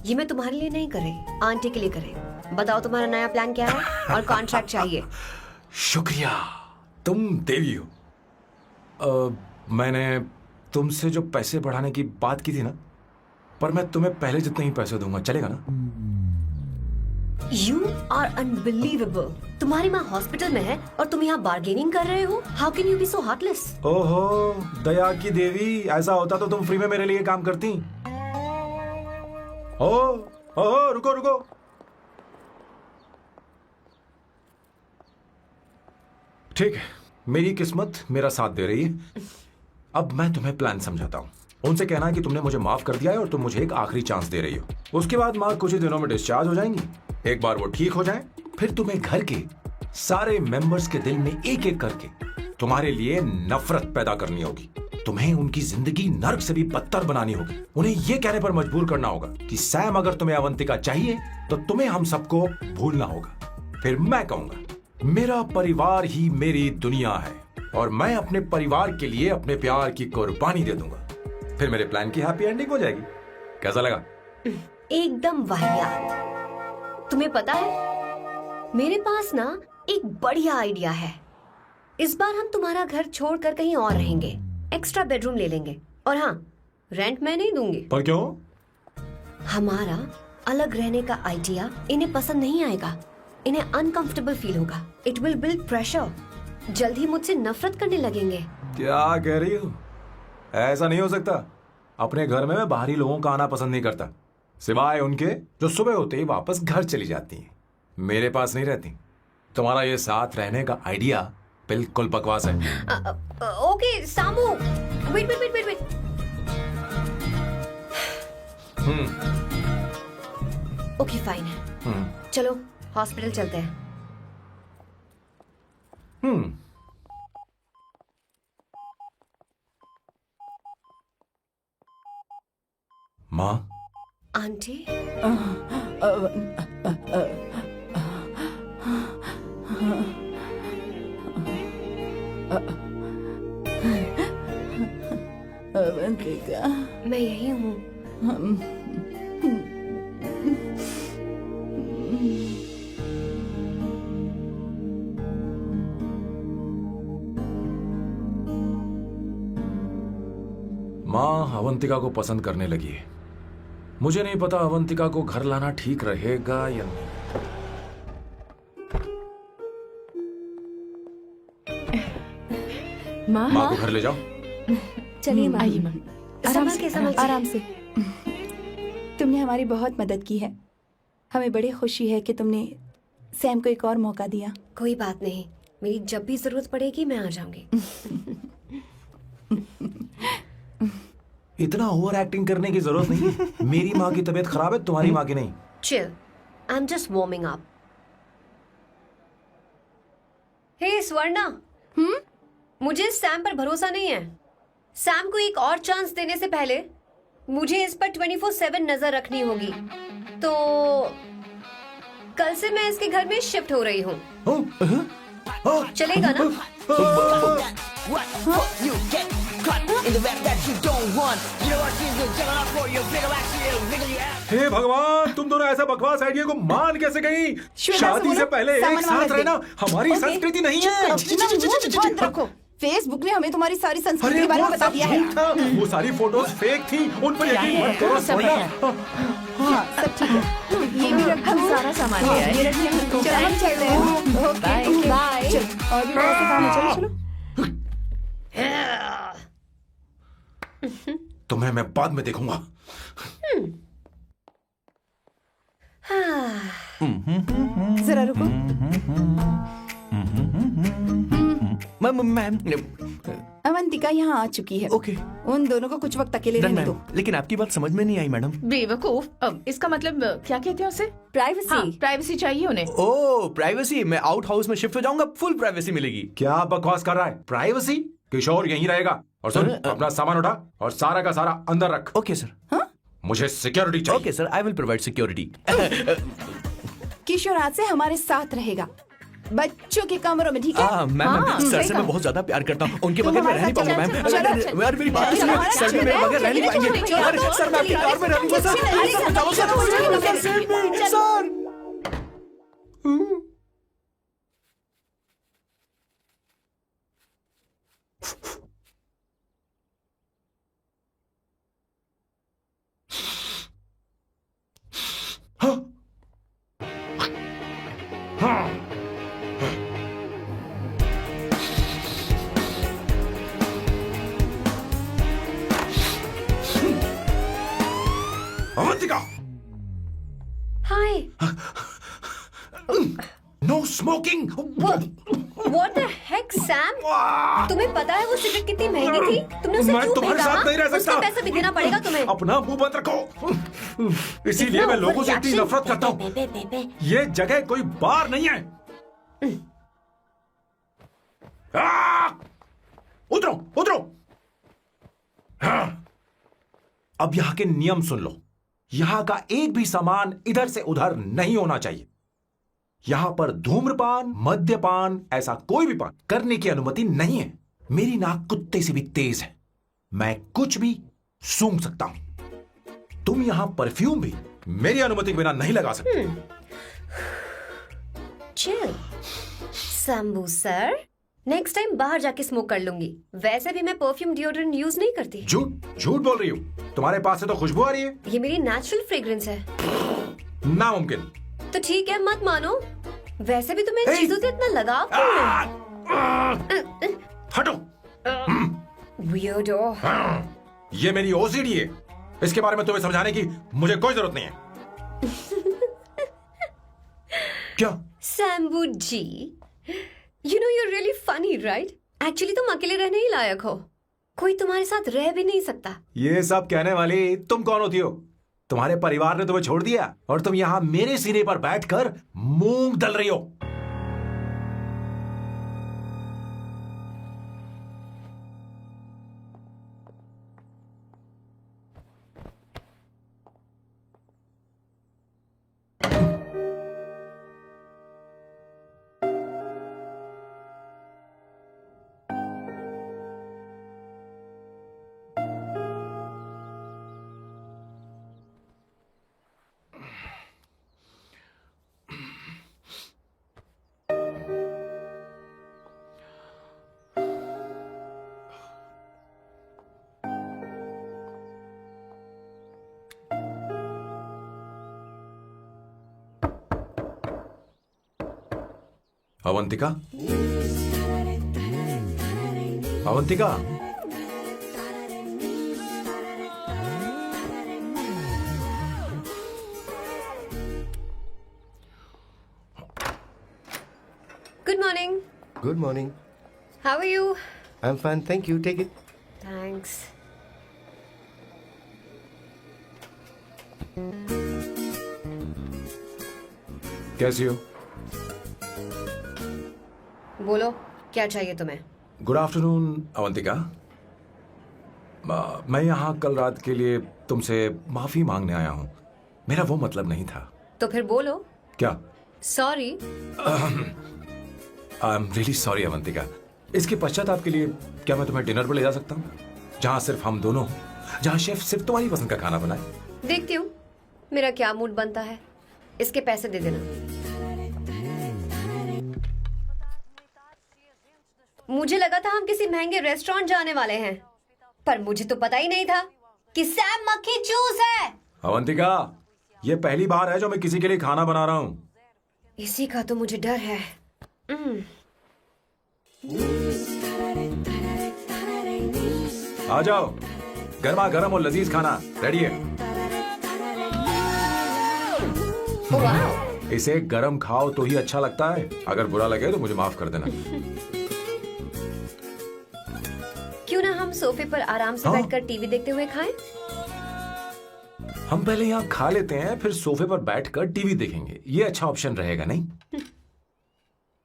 ये मैं तुम्हारे लिए नहीं करे, आंटी के लिए करे। बताओ तुम्हारा नया प्लान क्या है और कॉन्ट्रैक्ट चाहिए। शुक्रिया, तुम देवी हो। मैंने तुमसे जो पैसे बढ़ाने की बात की थी ना, पर मैं तुम्हें पहले जितने ही पैसे दूंगा, चलेगा ना? You are unbelievable. तुम्हारी माँ हॉस्पिटल में है और तुम यहाँ बार्गेनिंग कर रहे हो। How can you be so heartless? ओहो दया की देवी, ऐसा होता तो तुम फ्री में मेरे लिए काम करती। ओ रुको रुको। ठीक है, मेरी किस्मत मेरा साथ दे रही है। अब मैं तुम्हें प्लान समझाता हूँ। उनसे कहना है कि तुमने मुझे माफ कर दिया है और तुम मुझे एक आखिरी चांस दे रही हो। उसके बाद माँ कुछ ही दिनों में डिस्चार्ज हो जाएंगी। एक बार वो ठीक हो जाए, फिर तुम्हें घर के सारे मेंबर्स के दिल में एक एक करके तुम्हारे लिए नफरत पैदा करनी होगी। तुम्हें उनकी जिंदगी नर्क से भी बदतर बनानी होगी। उन्हें यह कहने पर मजबूर करना होगा कि सैम, अगर तुम्हें अवंतिका चाहिए तो तुम्हें हम सबको भूलना होगा। फिर मैं कहूंगा मेरा परिवार ही मेरी दुनिया है और मैं अपने परिवार के लिए अपने प्यार की कुर्बानी दे दूंगा। फिर मेरे प्लान की हैप्पी एंडिंग हो जाएगी। कैसा लगा? एकदम वाहियात। तुम्हें पता है, मेरे पास ना एक बढ़िया आइडिया है। इस बार हम तुम्हारा घर छोड़कर कहीं और रहेंगे। एक्स्ट्रा बेडरूम ले लेंगे। और हाँ, रेंट मैं नहीं दूंगी। पर क्यों? हमारा अलग रहने का आइडिया इन्हें पसंद नहीं आएगा। इन्हें अनकंफर्टेबल फील होगा। It will build pressure. जल्द ही मुझसे नफरत करने लगेंगे। क्या कह रही हो? ऐसा नहीं हो सकता। अपने घर में मैं बाहरी लोगों का आना पसंद नहीं करता, सिवाय उनके जो सुबह होते ही वापस घर चली जाती हैं। मेरे पास नहीं रहती। तुम्हारा ये साथ रहने का आइडिया बिल्कुल बकवास है। Okay Samu, wait wait wait wait wait. Okay fine. चलो हॉस्पिटल चलते हैं। माँ, आंटी, अवंतिका, मैं यही हूँ। माँ अवंतिका को पसंद करने लगी है। मुझे नहीं पता अवंतिका को घर लाना ठीक रहेगा या नहीं। माँ को घर ले जाओ। चलिए माँ, आइए माँ। आराम से, संभल के। आराम से। तुमने हमारी बहुत मदद की है। हमें बड़ी खुशी है कि तुमने सैम को एक और मौका दिया। कोई बात नहीं, मेरी जब भी जरूरत पड़ेगी मैं आ जाऊंगी। इतना ओवर एक्टिंग करने की जरूरत नहीं है। मेरी माँ की तबीयत खराब है, तुम्हारी माँ की नहीं। Chill, I am just warming up. Hey Swarna, मुझे सैम पर भरोसा नहीं है। सैम को एक और चांस देने से पहले मुझे इस पर 24/7 नजर रखनी होगी। तो कल से मैं इसके घर में शिफ्ट हो रही हूँ। चलेगा ना? You get caught in the rap that you don't want. You know what she's doing? Jumping off for your bigger actually wiggle your ass. हे भगवान, तुम दोनों ऐसा बकवास आइडिया को मान कैसे गई? शादी से पहले एक साथ रहना हमारी संस्कृति नहीं है। बंद रखो। फेसबुक ने हमें तुम्हारी सारी संस्कृति के बारे में बता दिया है। वो सारी फोटोज फेक थी, उन पर यकीन मत करो सोना। हाँ, सब ठीक है। ये भी रख, हम सारा सामान ले आए। ये रखिए, चलो हम चलते हैं। Okay, bye. चलो, और भी बहुत से काम है, चलो चलो। तुम्हें मैं बाद में देखूंगा। जरा रुको। मैम अवंतिका यहाँ आ चुकी है। ओके। उन दोनों को कुछ वक्त अकेले रहने दो। लेकिन आपकी बात समझ में नहीं आई मैडम। बेवकूफ, अब इसका मतलब क्या कहते हैं उसे? प्राइवेसी। हाँ, प्राइवेसी चाहिए उन्हें। ओह प्राइवेसी, मैं आउट हाउस में शिफ्ट हो जाऊंगा, फुल प्राइवेसी मिलेगी। क्या बकवास कर रहा है? प्राइवेसी? किशोर यहीं रहेगा। और सुन, अपना सामान उठा और सारा का सारा अंदर रख। Okay sir. मुझे सिक्योरिटी चाहिए। Okay sir, I will provide security. Kishore आज से हमारे साथ रहेगा, बच्चों के कमरों में, ठीक है? मैम सर से मैं बहुत ज्यादा प्यार करता हूँ, उनके बगैर मैं रह नहीं पाऊंगा मैम। यार मेरी बात सुनिए, सर भी मेरे बगैर रह नहीं पाएंगे। अरे सर मैं आपकी कार में रहूंगा sir. Avantika, hi. No smoking. What the heck, Sam? तुम्हें पता है वो सिगरेट कितनी महंगी थी? तुमने उसे मैं क्यों तुम्हारे खरीदा? साथ नहीं रह सकता। उसका पैसा भी देना पड़ेगा तुम्हें। अपना मुंह बंद रखो। इसीलिए मैं लोगों से इतनी नफरत करता हूँ। ये जगह कोई बार नहीं है। उतरो उतरो। अब यहाँ के नियम सुन लो। यहाँ का एक भी सामान इधर से उधर नहीं होना चाहिए। यहां पर धूम्रपान, मद्यपान, ऐसा कोई भी पान करने की अनुमति नहीं है। मेरी नाक कुत्ते से भी तेज है, मैं कुछ भी सूंघ सकता हूं। तुम यहां परफ्यूम भी मेरी अनुमति के बिना नहीं लगा सकते। Chill Shambhu sir, next time बाहर जाके स्मोक कर लूंगी। वैसे भी मैं परफ्यूम डिओड्रेंट यूज नहीं करती। झूठ बोल रही हो। तुम्हारे पास से तो खुशबू आ रही है। ये मेरी नेचुरल फ्रेग्रेंस है। नामुमकिन। तो ठीक है, मत मानो। वैसे भी तुम्हें इन चीजों से इतना लगाव क्यों है? हटो। Weirdo। ये मेरी ओसीडी है। इसके बारे में तुम्हें समझाने की मुझे कोई जरूरत नहीं है। क्या? शंभू जी, you know you're really funny, right? Actually तुम अकेले रहने ही लायक हो। कोई तुम्हारे साथ रह भी नहीं सकता। ये सब कहने वाली तुम कौन होती हो? तुम्हारे परिवार ने तुम्हें छोड़ दिया और तुम यहां मेरे सिरे पर बैठकर मूंग दल रही हो। Avantika, Avantika, Good morning. Good morning. How are you? I am fine, thank you. Take it. Thanks. कैसी हो? बोलो क्या चाहिए तुम्हें? Good afternoon Avantika. मैं यहाँ कल रात के लिए तुमसे माफी मांगने आया हूँ. मेरा वो मतलब नहीं था. तो फिर बोलो. क्या? Sorry. I am really sorry Avantika. इसके पश्चाताप के लिए क्या मैं तुम्हें डिनर पर ले जा सकता हूँ, जहाँ सिर्फ हम दोनों हों, जहाँ शेफ सिर्फ तुम्हारी पसंद का खाना बनाए? देखती हूँ मेरा क्या मूड बनता है. इसके पैसे दे देना. मुझे लगा था हम किसी महंगे रेस्टोरेंट जाने वाले हैं, पर मुझे तो पता ही नहीं था कि सैम मक्खी जूस है. अवंतिका, ये पहली बार है जो मैं किसी के लिए खाना बना रहा हूँ. इसी का तो मुझे डर है. आ जाओ, गर्मा गर्म और लजीज खाना रेडी है. वाह. इसे गरम खाओ तो ही अच्छा लगता है. अगर बुरा लगे तो मुझे माफ कर देना. क्यों ना हम सोफे पर आराम से हाँ? बैठकर टीवी देखते हुए खाएं? हम पहले यहाँ खा लेते हैं, फिर सोफे पर बैठकर टीवी देखेंगे. ये अच्छा ऑप्शन रहेगा नहीं?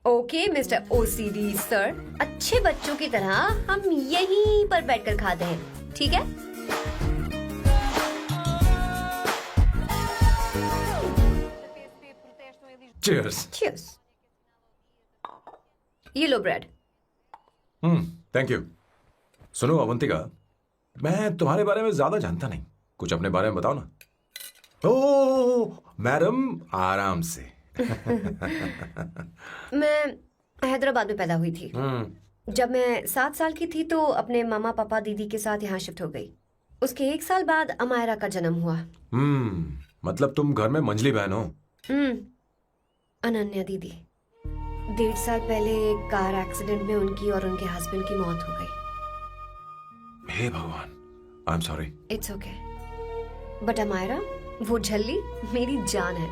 ओके मिस्टर ओसीडी सर, अच्छे बच्चों की तरह हम यहीं पर बैठकर खाते हैं, ठीक है? Cheers. Cheers. ये लो ब्रेड. Thank you. सुनो अवंतिका, मैं तुम्हारे बारे में ज्यादा जानता नहीं. कुछ अपने बारे में बताओ ना. ओह मैडम, आराम से. मैं हैदराबाद में पैदा हुई थी. जब मैं 7 साल की थी तो अपने मामा पापा दीदी के साथ यहाँ शिफ्ट हो गई. उसके 1 साल बाद अमायरा का जन्म हुआ. मतलब तुम घर में मंझली बहन हो? अनन्या दीदी. 1.5 साल पहले एक कार एक्सीडेंट में उनकी और उनके हस्बैंड की मौत हो गई. हे भगवान, I am sorry. It's okay. But Amayra, वो झल्ली मेरी जान है.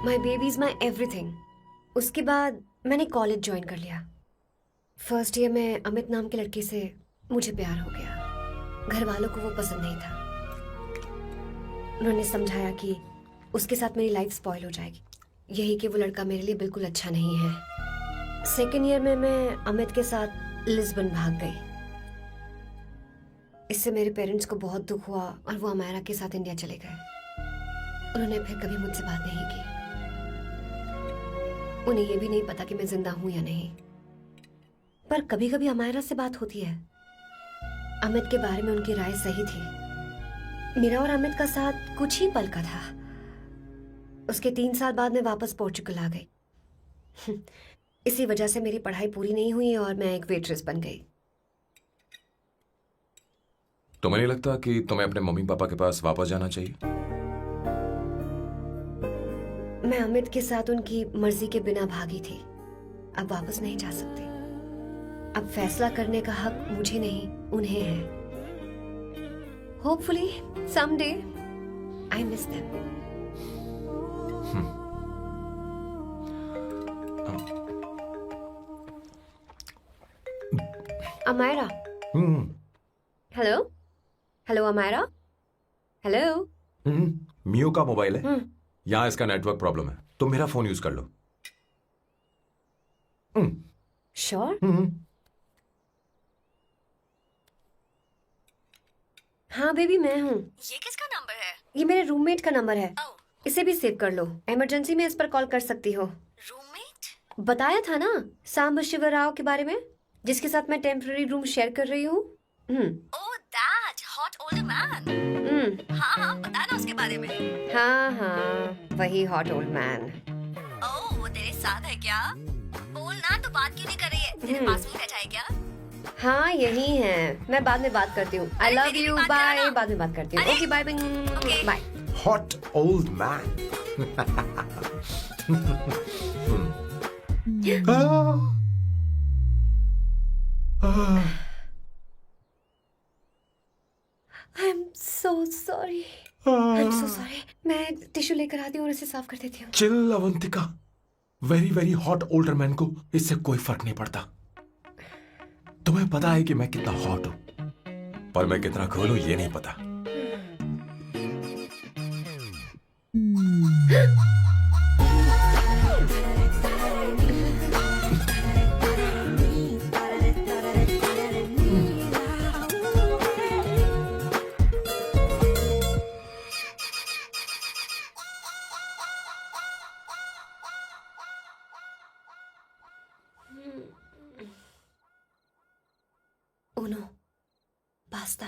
My baby is my everything. उसके बाद मैंने कॉलेज ज्वाइन कर लिया. फर्स्ट ईयर में अमित नाम के लड़के से मुझे प्यार हो गया. घर वालों को वो पसंद नहीं था. उन्होंने समझाया कि उसके साथ मेरी लाइफ स्पॉइल हो जाएगी, यही कि वो लड़का मेरे लिए बिल्कुल अच्छा नहीं है. सेकेंड ईयर में मैं अमित के साथ लिस्बन भाग गई. इससे मेरे पेरेंट्स को बहुत दुख हुआ और वो अमायरा के साथ इंडिया चले गए. उन्होंने फिर कभी मुझसे बात नहीं की. उन्हें ये भी नहीं पता कि मैं जिंदा हूं या नहीं. पर कभी कभी अमायरा से बात होती है. अमित के बारे में उनकी राय सही थी. मेरा और अमित का साथ कुछ ही पल का था. उसके 3 साल बाद मैं वापस पोर्चुगल आ गई. इसी वजह से मेरी पढ़ाई पूरी नहीं हुई और मैं एक वेट्रेस बन गई. तुम्हें नहीं लगता कि तुम्हें अपने मम्मी पापा के पास वापस जाना चाहिए? मैं अमित के साथ उनकी मर्जी के बिना भागी थी. अब वापस नहीं जा सकती. अब फैसला करने का हक मुझे नहीं, उन्हें है. Hopefully someday I miss them. Amaira. Hello hello Amaira. Hello. मियो का मोबाइल है. यहाँ इसका नेटवर्क प्रॉब्लम है. तुम मेरा फोन यूज कर लो. श्योर. हाँ बेबी, मैं हूँ. ये किसका नंबर है? ये मेरे रूममेट का नंबर है. इसे भी सेव कर लो. इमरजेंसी में इस पर कॉल कर सकती हो. रूममेट? बताया था ना सांब शिवराव के बारे में, जिसके साथ मैं टेम्पररी रूम शेयर कर रही हूँ. Oh that hot older man. हाँ बताना उसके बारे में. हाँ वही हॉट ओल्ड मैन. ओह वो तेरे साथ है क्या? बोलना तो बात क्यों नहीं कर रही है? तेरे पास में बैठा है क्या? हाँ यही है. मैं बाद में बात करती हूँ. I love you. बाय. बाद में बात करती हूँ. Okay bye. Bye. Hot old man. I am so sorry. I am so sorry. मैं टिश्यू लेकर आती हूँ और इसे साफ कर देती हूँ. Chill Avantika, very very hot older man को इससे कोई फर्क नहीं पड़ता। तुम्हें पता है कि मैं कितना हॉट हूं, पर मैं कितना कूल हूं ये नहीं पता। Uno, basta.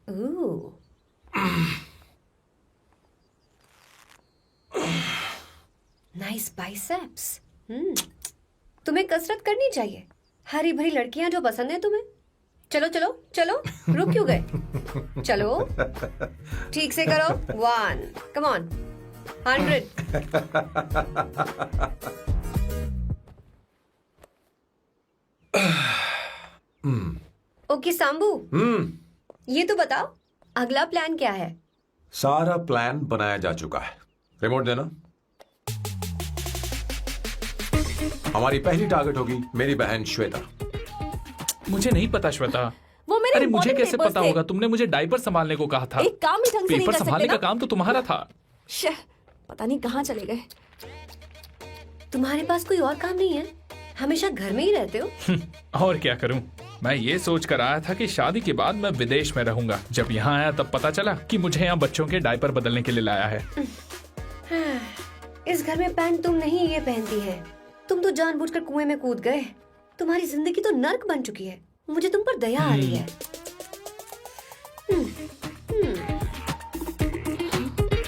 Ooh. Nice biceps. तुम्हें कसरत करनी चाहिए। हरी भरी लड़कियां जो पसंद है तुम्हें। चलो चलो चलो, रुक क्यों गए? चलो, ठीक से करो। 1, come on, 100. ओके सांबू, ये तो बताओ अगला प्लान क्या है? सारा प्लान बनाया जा चुका है। रिमोट देना। हमारी पहली टारगेट होगी मेरी बहन श्वेता। मुझे नहीं पता श्वेता। वो मेरे अरे मुझे important कैसे papers पता थे। होगा? तुमने मुझे डायपर संभालने को कहा था। एक काम ही ढंग से नहीं पेपर कर सकते संभालने ना? का काम तो तुम्हारा था। शह, पता नहीं कहाँ चले गए। तुम्हारे पास कोई और काम नहीं है? हमेशा घर में ही रहते हो? और क्या करूं? मैं ये सोच कर आया था कि शादी के बाद मैं विदेश में रहूंगा। जब यहाँ आया तब पता चला कि मुझे यहाँ बच्चों के डायपर बदलने के लिए लाया है। इस घर में पैंट तुम नहीं ये पहनती है। तुम तो जानबूझकर कुएं में कूद गए। तुम्हारी जिंदगी तो नर्क बन चुकी है। मुझे तुम पर दया आ रही है।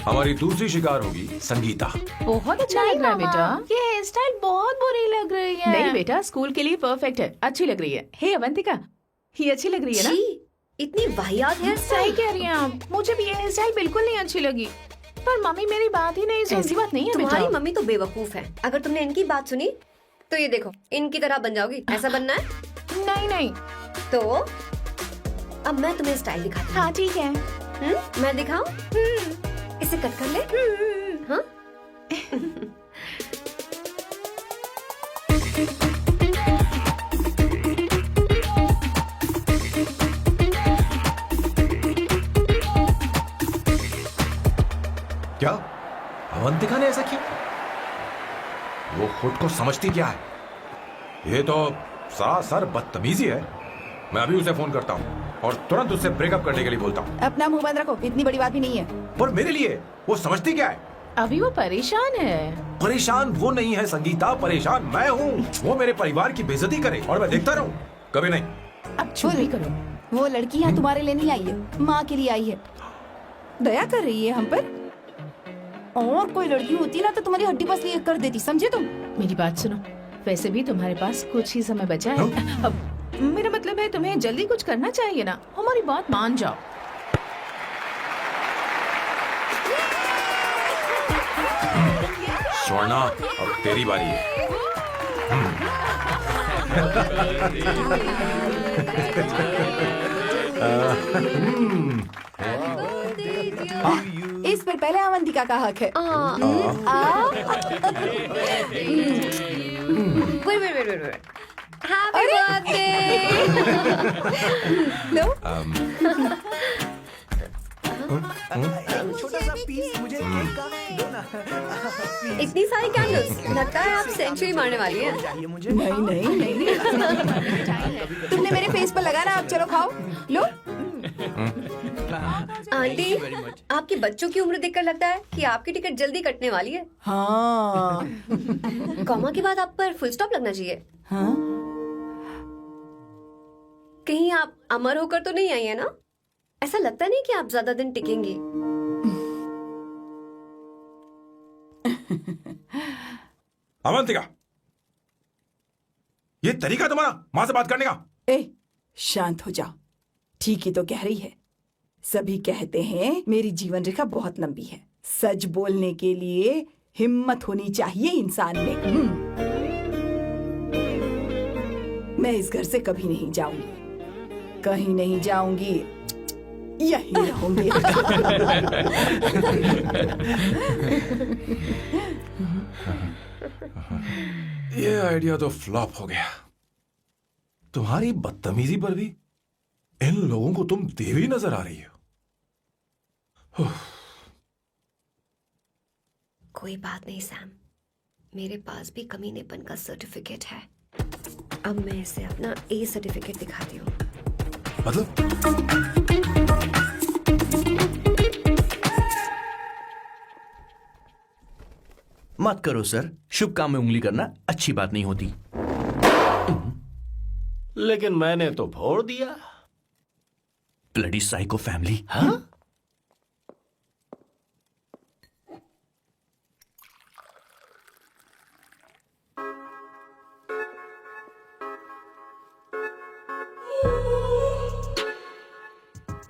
हमारी दूसरी शिकार होगी संगीता। बहुत अच्छा लग रहा है बेटा। ये हेयर स्टाइल बहुत बुरी लग रही है। नहीं बेटा, स्कूल के लिए परफेक्ट है, अच्छी लग रही है। हे अवंतिका, ये अच्छी लग रही है ना? छी, इतनी वाहियात हेयर सही स्टाइल। कह रही हैं आप। मुझे भी ये हेयर स्टाइल बिल्कुल नहीं अच्छी लगी। पर मम्मी मेरी बात ही नहीं सुनती। ऐसी बात नहीं है तुम्हारी बेटा। मम्मी तो बेवकूफ है। अगर तुमने इनकी बात सुनी तो ये देखो, इनकी तरह बन जाओगी। ऐसा बनना है नहीं नहीं। तो अब मैं तुम्हें स्टाइल दिखाती हूँ। हाँ ठीक है। मैं दिखाऊं? इसे कट कर ले। हाँ? क्या अवंतिका ने ऐसा किया? वो खुद को समझती क्या है? ये तो सरासर बदतमीजी है। मैं अभी उसे फोन करता हूँ और तुरंत उससे ब्रेकअप करने के लिए बोलता हूँ। अपना मुंह बंद रखो, इतनी बड़ी बात भी नहीं है। पर मेरे लिए वो समझती क्या है? अभी वो परेशान है। परेशान वो नहीं है संगीता, परेशान मैं हूँ। वो मेरे परिवार की बेइज्जती करे और मैं देखता रहूँ? कभी नहीं। अब चुप भी करो। वो लड़की यहाँ तुम्हारे लिए नहीं आई है, माँ के लिए आई है। दया कर रही है हम पर। और कोई लड़की होती ना तो तुम्हारी हड्डी पसली कर देती, समझे तुम? मेरी बात सुनो, वैसे भी तुम्हारे पास कुछ ही समय बचा है। अब मेरा मतलब है तुम्हें जल्दी कुछ करना चाहिए ना। हमारी बात मान जाओ। स्वर्णा, अब तेरी बारी है। इस पर पहले अवंतिका का हक है। Wait. Happy birthday! लो, छोटा सा पीस मुझे केक का दो ना। इतनी सारी कैंडल्स, लगता है आप सेंचुरी मारने वाली हैं। चाहिए मुझे। नहीं। तुमने मेरे फेस पर लगाना, अब चलो खाओ। लो। आंटी, आपके बच्चों की उम्र देखकर लगता है कि आपकी टिकट जल्दी कटने वाली है। हाँ। कॉमा के बाद आप पर फुल स्टॉप लगना चाहिए। हाँ? कहीं आप अमर होकर तो नहीं आई है ना? ऐसा लगता नहीं कि आप ज्यादा दिन टिकेंगी। अवंतिका, ये तरीका तुम्हारा माँ से बात करने का? ए, शांत हो जाओ। ठीक ही तो कह रही है। सभी कहते हैं मेरी जीवन रेखा बहुत लंबी है। सच बोलने के लिए हिम्मत होनी चाहिए इंसान में। मैं इस घर से कभी नहीं जाऊंगी, कहीं नहीं जाऊंगी, यहीं रहूंगी। ये आइडिया तो फ्लॉप हो गया। तुम्हारी बदतमीजी पर भी इन लोगों को तुम देवी नजर आ रही हो। कोई बात नहीं सैम, मेरे पास भी कमीनेपन का सर्टिफिकेट है। अब मैं इसे अपना ए सर्टिफिकेट दिखाती हूँ। मतलब मत करो सर, शुभ काम में उंगली करना अच्छी बात नहीं होती। लेकिन मैंने तो फोड़ दिया। Bloody psycho family. हाँ?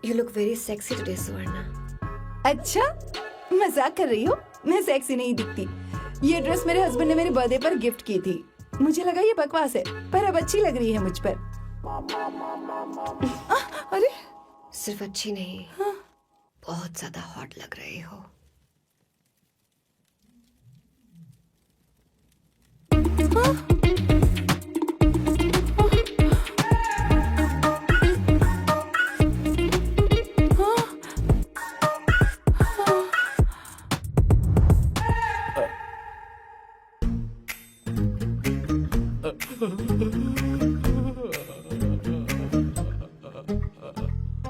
You look very sexy today, सुवर्णा। अच्छा, मजाक कर रही हो? मैं सेक्सी नहीं दिखती। ये ड्रेस मेरे हस्बैंड ने मेरे बर्थडे पर गिफ्ट की थी। मुझे लगा ये बकवास है, पर अब अच्छी लग रही है मुझ पर। अरे सिर्फ अच्छी नहीं, बहुत ज्यादा हॉट लग रहे हो।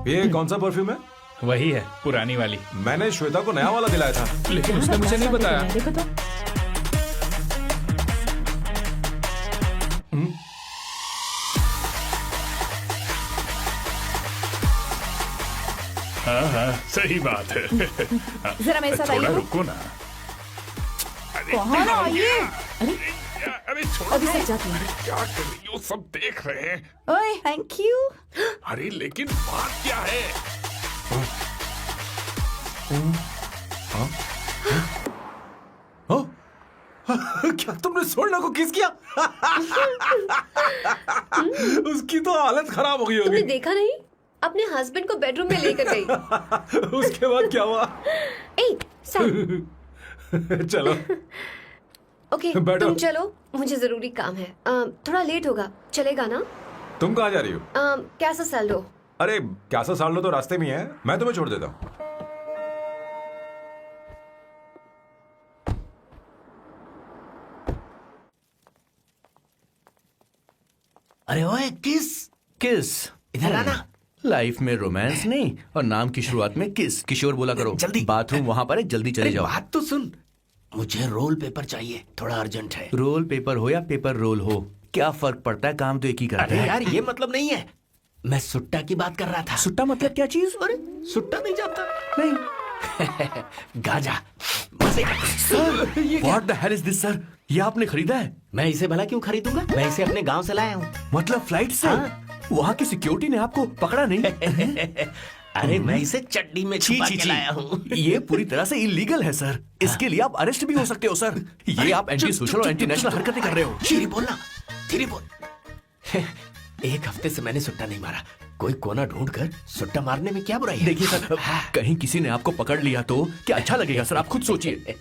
ये कौन सा परफ्यूम है? वही है, पुरानी वाली। मैंने श्वेता को नया वाला दिलाया था। लेकिन उसने मुझे नहीं बताया। देखो तो। हाँ हाँ, सही बात है। जरा मेरे साथ थोड़ा आइए। रुको ना। कहाँ ना आइए? अरे छोड़ो। अभी से जाती हूँ। क्या कर रही हो? सब देख रहे हैं। ओए, थैंक यू। अरे लेकिन बात क्या है? क्या तुमने सोना को किस किया? उसकी तो हालत खराब हो गई तुमने होगी। देखा नहीं? अपने हस्बैंड को बेडरूम में लेकर गई। उसके बाद क्या हुआ? ए, सैम। चलो ओके, बैठो। तुम चलो, मुझे जरूरी काम है। थोड़ा लेट होगा, चलेगा ना? तुम कहाँ जा रही हो? कैसा सैल्डो? अरे कैसा साल लो तो रास्ते में ही है, मैं तुम्हें छोड़ देता हूँ। अरे ओए, किस किस इधर आना। लाइफ में रोमांस नहीं और नाम की शुरुआत में किस। किशोर बोला करो। जल्दी। बाथरूम वहां पर है, जल्दी चले अरे जाओ। बात तो सुन, मुझे रोल पेपर चाहिए, थोड़ा अर्जेंट है। रोल पेपर हो या पेपर रोल हो, क्या फर्क पड़ता है? काम तो एक ही करते अरे हैं। यार, ये मतलब नहीं है। मैं सुट्टा की बात कर रहा था। सुट्टा मतलब क्या चीज? अरे सुट्टा नहीं जानता? नहीं। गाजा मजे का। What the hell is this, sir? ये आपने खरीदा है? मैं इसे भला क्यों खरीदूंगा? मैं इसे अपने गांव से लाया हूँ। मतलब फ्लाइट से? हाँ। वहाँ की सिक्योरिटी ने आपको पकड़ा नहीं? अरे मैं इसे चड्डी में छुपा के लाया हूँ। ये पूरी तरह से इलीगल है सर। इसके लिए आप अरेस्ट भी हो सकते हो सर। ये आप एंटी सोशल और एंटी नेशनल हरकतें कर रहे हो। धीरे बोलना, धीरे बोल। एक हफ्ते से मैंने सुट्टा नहीं मारा। कोई कोना ढूंढकर सुट्टा मारने में क्या बुराई है? देखिए सर, कहीं किसी ने आपको पकड़ लिया तो क्या अच्छा लगेगा सर? आप खुद सोचिए।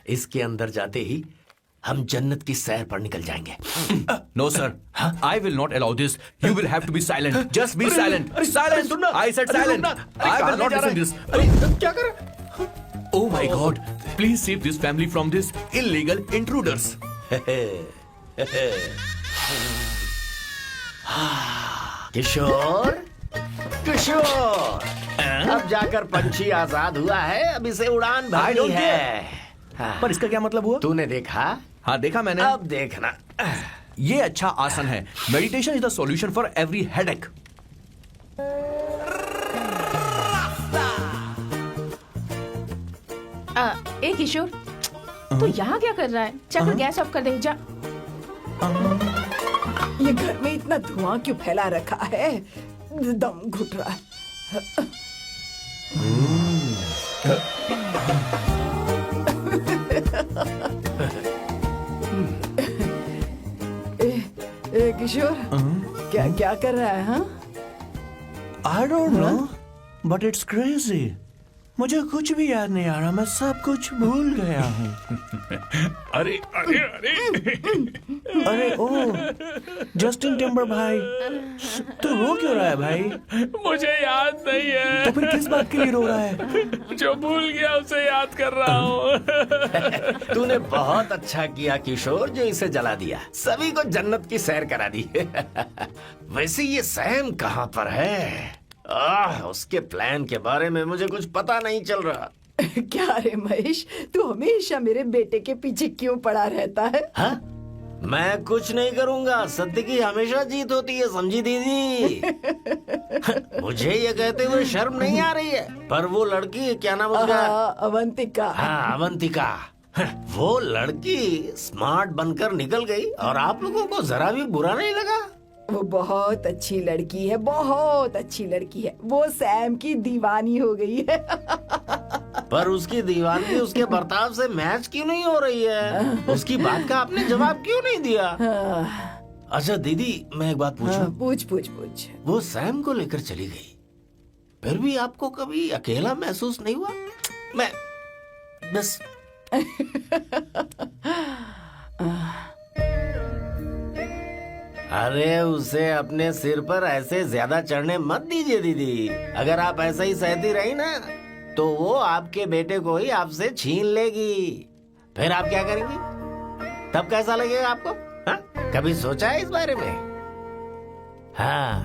इसके अंदर जाते ही हम जन्नत की सैर पर निकल जाएंगे। No sir, I will not allow this. You will have to be silent. Just be silent. Silent. I said silent. I will not listen this. क्या कर? Oh my God! Please save this family from this illegal intruders. किशोर, किशोर, अब जाकर पंछी आजाद हुआ है। अब इसे उड़ान I भरनी don't है। पर इसका क्या मतलब हुआ? तूने देखा? हाँ देखा मैंने। अब देखना। ये अच्छा आसन है। Meditation is the solution for every headache. ए किशोर, तू यहाँ क्या कर रहा है? जाकर गैस ऑफ कर दे। जा। ये घर में इतना धुआं क्यों फैला रखा है? दम घुट रहा है। किशोर, क्या क्या कर रहा है? हाँ, I don't know, but it's crazy. मुझे कुछ भी याद नहीं आ रहा, मैं सब कुछ भूल गया हूँ। अरे अरे अरे अरे ओ, जस्टिन टिम्बर भाई, तू रो क्यों रहा है भाई? मुझे याद नहीं है। तो फिर किस बात के लिए रो रहा है? जो भूल गया उसे याद कर रहा हूँ। तूने बहुत अच्छा किया किशोर जो इसे जला दिया, सभी को जन्नत की सैर करा दी। वैसे ये सैम कहाँ पर है? उसके प्लान के बारे में मुझे कुछ पता नहीं चल रहा। क्या रे महेश, तू हमेशा मेरे बेटे के पीछे क्यों पड़ा रहता है? हाँ? मैं कुछ नहीं करूंगा, सत्य की हमेशा जीत होती है, समझी दीदी? मुझे ये कहते हुए शर्म नहीं आ रही है, पर वो लड़की, क्या नाम उसका? अवंतिका। हाँ, अवंतिका। वो लड़की स्मार्ट बनकर निकल गई और आप लोगों को जरा भी बुरा नहीं लगा? वो बहुत अच्छी लड़की है, बहुत अच्छी लड़की है। वो सैम की दीवानी हो गई है। पर उसकी दीवानी उसके बर्ताव से मैच क्यों नहीं हो रही है? उसकी बात का आपने जवाब क्यों नहीं दिया? अच्छा दीदी, मैं एक बात पूछूं? पूछ पूछ पूछ। वो सैम को लेकर चली गई, फिर भी आपको कभी अकेला महसूस नहीं हुआ? मैं बस अरे उसे अपने सिर पर ऐसे ज्यादा चढ़ने मत दीजिए दीदी। अगर आप ऐसा ही सहती रही ना तो वो आपके बेटे को ही आपसे छीन लेगी, फिर आप क्या करेंगी? तब कैसा लगेगा आपको? हाँ? कभी सोचा है इस बारे में? हाँ।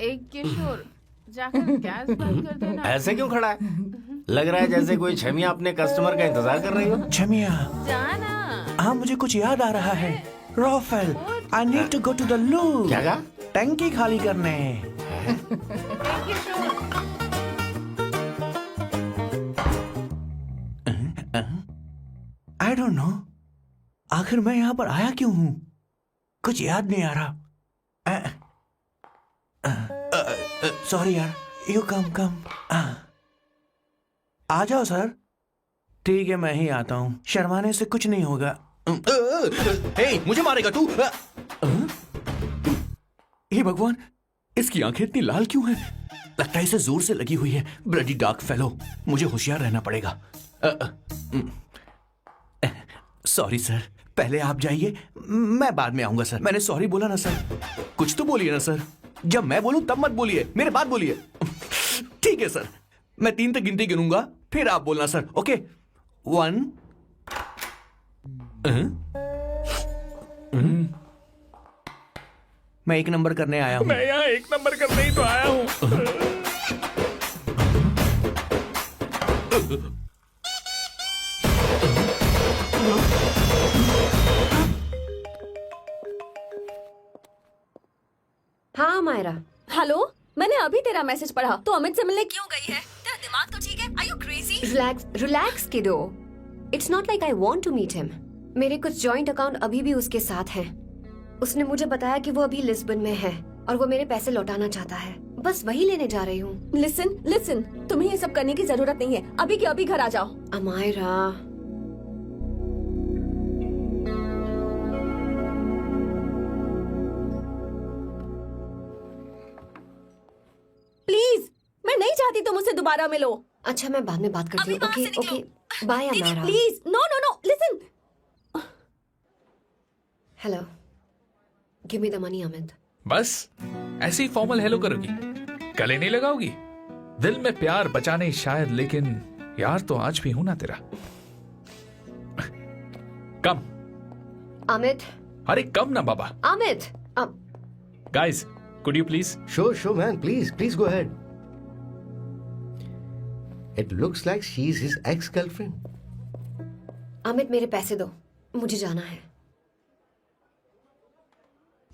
एक किशोर, जाकर गैस बंद कर देना। ऐसे क्यों खड़ा है? लग रहा है जैसे कोई छमिया अपने कस्टमर का इंतजार कर रही हो। छमिया, जाना। हाँ मुझे कुछ याद आ रहा है। Rafael, I need to go to the loo। क्या कहा? टंकी खाली करने। I don't know, आखिर मैं यहाँ पर आया क्यों हूँ? कुछ याद नहीं आ रहा। सॉरी यार, यू कम। आ जाओ सर। ठीक है, मैं ही आता हूँ, शर्माने से कुछ नहीं होगा। हे, मुझे मारेगा तू? हे भगवान, इसकी आंखें इतनी लाल क्यों हैं? लगता है इसे जोर से लगी हुई है। ब्लडी डार्क फेलो, मुझे होशियार रहना पड़ेगा। सॉरी सर, पहले आप जाइए, मैं बाद में आऊंगा सर। मैंने सॉरी बोला ना सर, कुछ तो बोलिए ना सर। जब मैं बोलूं तब मत बोलिए, मेरे बाद बोलिए। ठीक है सर, मैं 3 तक गिनती गिनूंगा, फिर आप बोलना सर। ओके, 1। मैं 1 नंबर करने आया हूँ। मैं यहाँ 1 नंबर करने ही तो आया हूँ। हाँ मायरा। हेलो, मैंने अभी तेरा मैसेज पढ़ा। तो अमित से मिलने क्यों गई है? तेरा दिमाग तो ठीक है? Are you crazy? Relax kiddo. It's not like I want to meet him. मेरे कुछ जॉइंट अकाउंट अभी भी उसके साथ हैं। उसने मुझे बताया कि वो अभी लिस्बन में है और वो मेरे पैसे लौटाना चाहता है। बस वही लेने जा रही हूँ। लिसन, तुम्हें ये सब करने की जरूरत नहीं है। अभी के अभी घर आ जाओ। अमायरा, प्लीज, मैं नहीं चाहती तुम मुझसे दोबारा मिलो। अच्छा मैं बाद में बात करती हूँ। अभी वहाँ से ओके निकलो। Bye Amayra. Please, no, listen. Hello, give me the money Amit. बस ऐसी फॉर्मल हेलो करोगी, गले नहीं लगाओगी? दिल में प्यार बचा नहीं शायद, लेकिन यार तो आज भी हूं ना तेरा। कम अमित। अरे कम ना बाबा। Amit. Guys, could you please? Sure, man. Please go ahead. It looks like she's his ex-girlfriend. Amit मेरे पैसे दो, मुझे जाना है।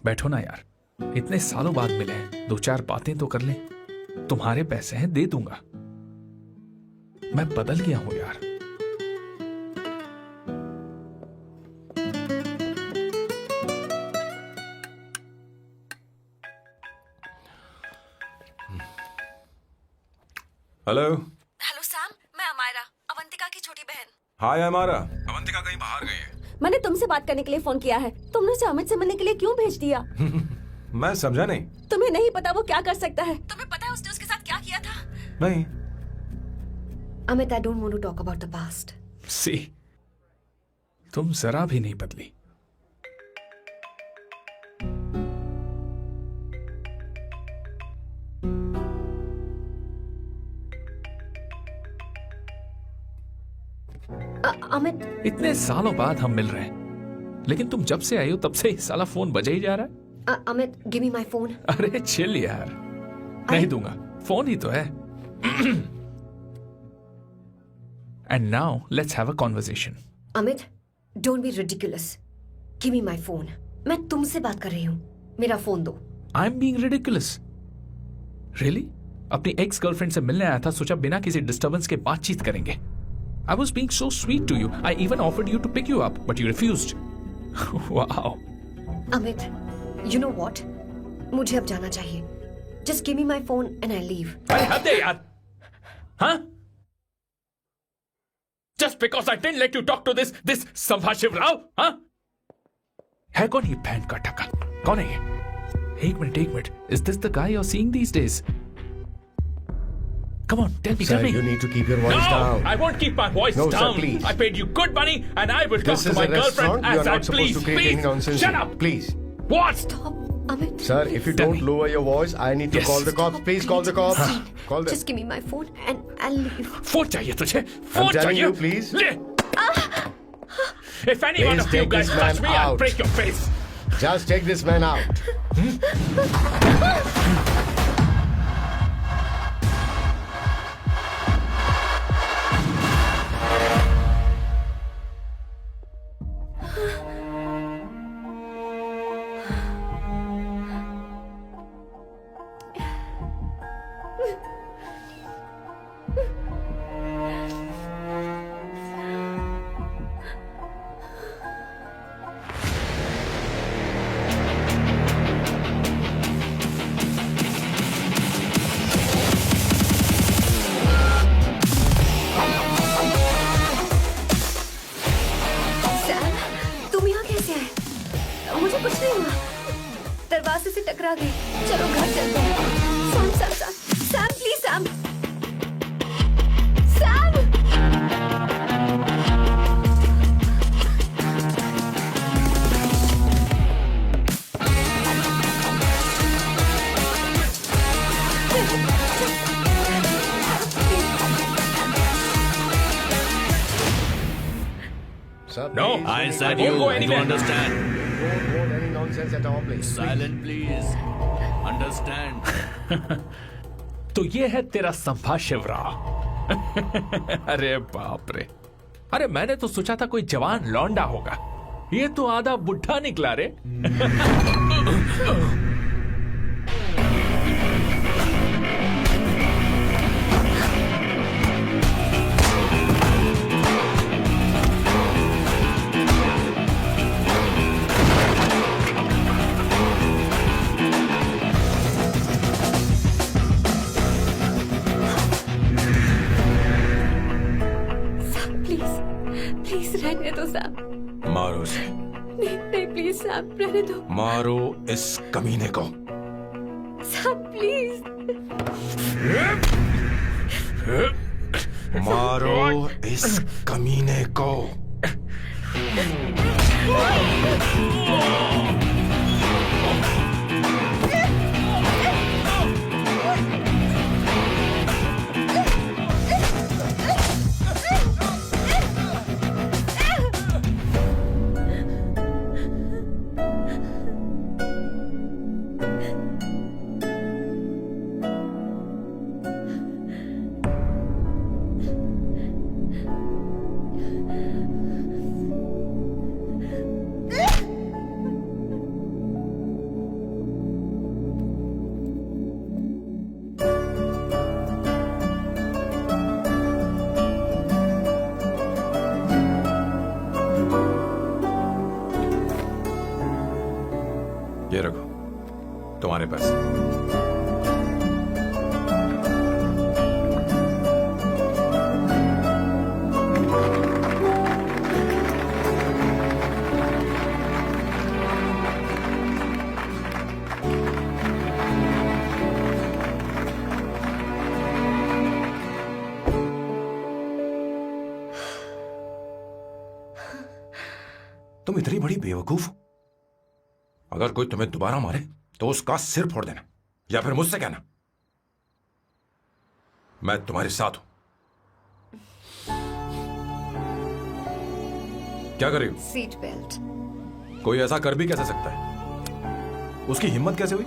बैठो ना यार, इतने सालों बाद मिले हैं, 2-4 बातें तो कर ले। तुम्हारे पैसे हैं, दे दूंगा। मैं बदल गया हूं यार। हेलो। हेलो सैम, मैं अमायरा, अवंतिका की छोटी बहन। हाय हमारा। अवंतिका कहीं बाहर गई है। मैंने तुमसे बात करने के लिए फोन किया है। तुमने उसे अमित से मिलने के लिए क्यों भेज दिया? मैं समझा नहीं। तुम्हें नहीं पता वो क्या कर सकता है? तुम्हें पता है उसने उसके साथ क्या किया था? नहीं। Amit, I don't want to talk about the past. सी, तुम जरा भी नहीं बदली। Amit, इतने सालों बाद हम मिल रहे हैं, लेकिन तुम जब से आई हो तब से ही साला फोन बजा ही जा रहा है। Amit, give me my phone. अरे चिल यार, नहीं दूंगा, फोन ही तो है। And now let's have a conversation. Amit, don't be ridiculous. Give me my phone. मैं तुमसे बात कर रही हूँ। मेरा फोन दो। I am being ridiculous? Really? अपनी एक्स गर्लफ्रेंड से मिलने आया था, सोचा बिना किसी डिस्टर्बेंस के बातचीत करेंगे। I was being so sweet to you. I even offered you to pick you up, but you refused. Wow. Amit, you know what? मुझे अब जाना चाहिए. Just give me my phone and I leave. अरे हद है यार, हाँ? Just because I didn't let you talk to this संभाशिव Rao, हाँ? है कौन ये बहन का टका? कौन है ये? एक minute. Is this the guy you're seeing these days? Come on, tell me. Sir, you need to keep your voice No, down. I won't keep my voice No, sir, down. please. I paid you good money, and I will talk This to is my a girlfriend restaurant. You as are I not supposed please. to create Please, any nonsense. shut here. up. Please. What? Stop, Amit. Sir, if you Tell don't me. lower your voice, I need to Yes. call the cops. Please call the cops. Call them. Just give me my phone and I'll leave. Phone चाहिए तुझे? I'm phone telling चाहिए? you, please. ले. If any one Please of you take guys this man touch me, I'll out. break your face. Just take this man out. Sam, तुम यहाँ कैसे आए? मुझे कुछ नहीं हुआ। दरवाजे से टकरा गई। चलो घर चलते हैं। Sam, please Sam. Sam! Sir, No, please, I we said don't you want go anywhere. understand. We don't want any nonsense at all, please. Silent, please. Understand. तो ये है तेरा संभाशिव राव। अरे बाप रे, अरे मैंने तो सोचा था कोई जवान लौंडा होगा, ये तो आधा बुढ़ा निकला रे। प्लीज रहने दो सैम। मारो उसे। नहीं प्लीज सैम, रहने दो। मारो इस कमीने को। Sam please. मारो इस कमीने को। तुम्हारे पैसे। तुम इतनी बड़ी बेवकूफ हो। अगर कोई तुम्हें दोबारा मारे तो उसका सिर फोड़ देना, या फिर मुझसे कहना मैं तुम्हारे साथ हूं। क्या कर रही हो? Seat belt. कोई ऐसा कर भी कैसे सकता है? उसकी हिम्मत कैसे हुई?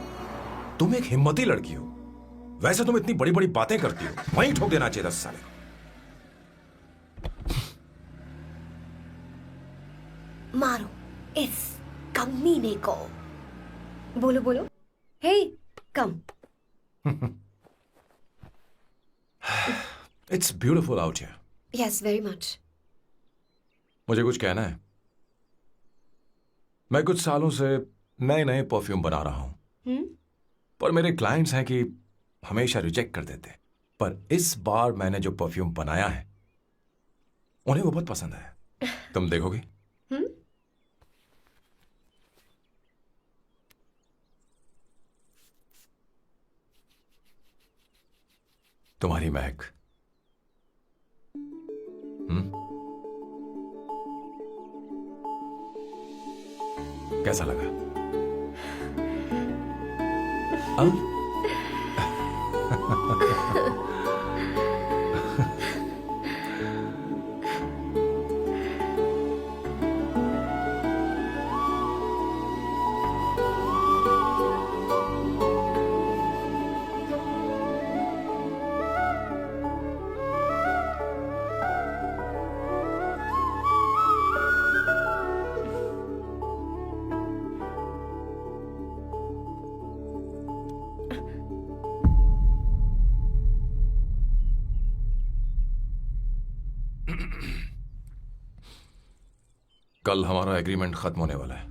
तुम एक हिम्मती लड़की हो। वैसे तुम इतनी बड़ी बड़ी बातें करती हो, वहीं ठोक देना चाहिए 10 साल। मारो इस कमीने को। बोलो बोलो। Hey come. It's beautiful out here. Yes very much. मुझे कुछ कहना है। मैं कुछ सालों से नए नए परफ्यूम बना रहा हूं, पर मेरे क्लाइंट्स हैं कि हमेशा रिजेक्ट कर देते। पर इस बार मैंने जो परफ्यूम बनाया है उन्हें वो बहुत पसंद है। तुम देखोगी? तुम्हारी महक। कैसा लगा? कल हमारा एग्रीमेंट खत्म होने वाला है।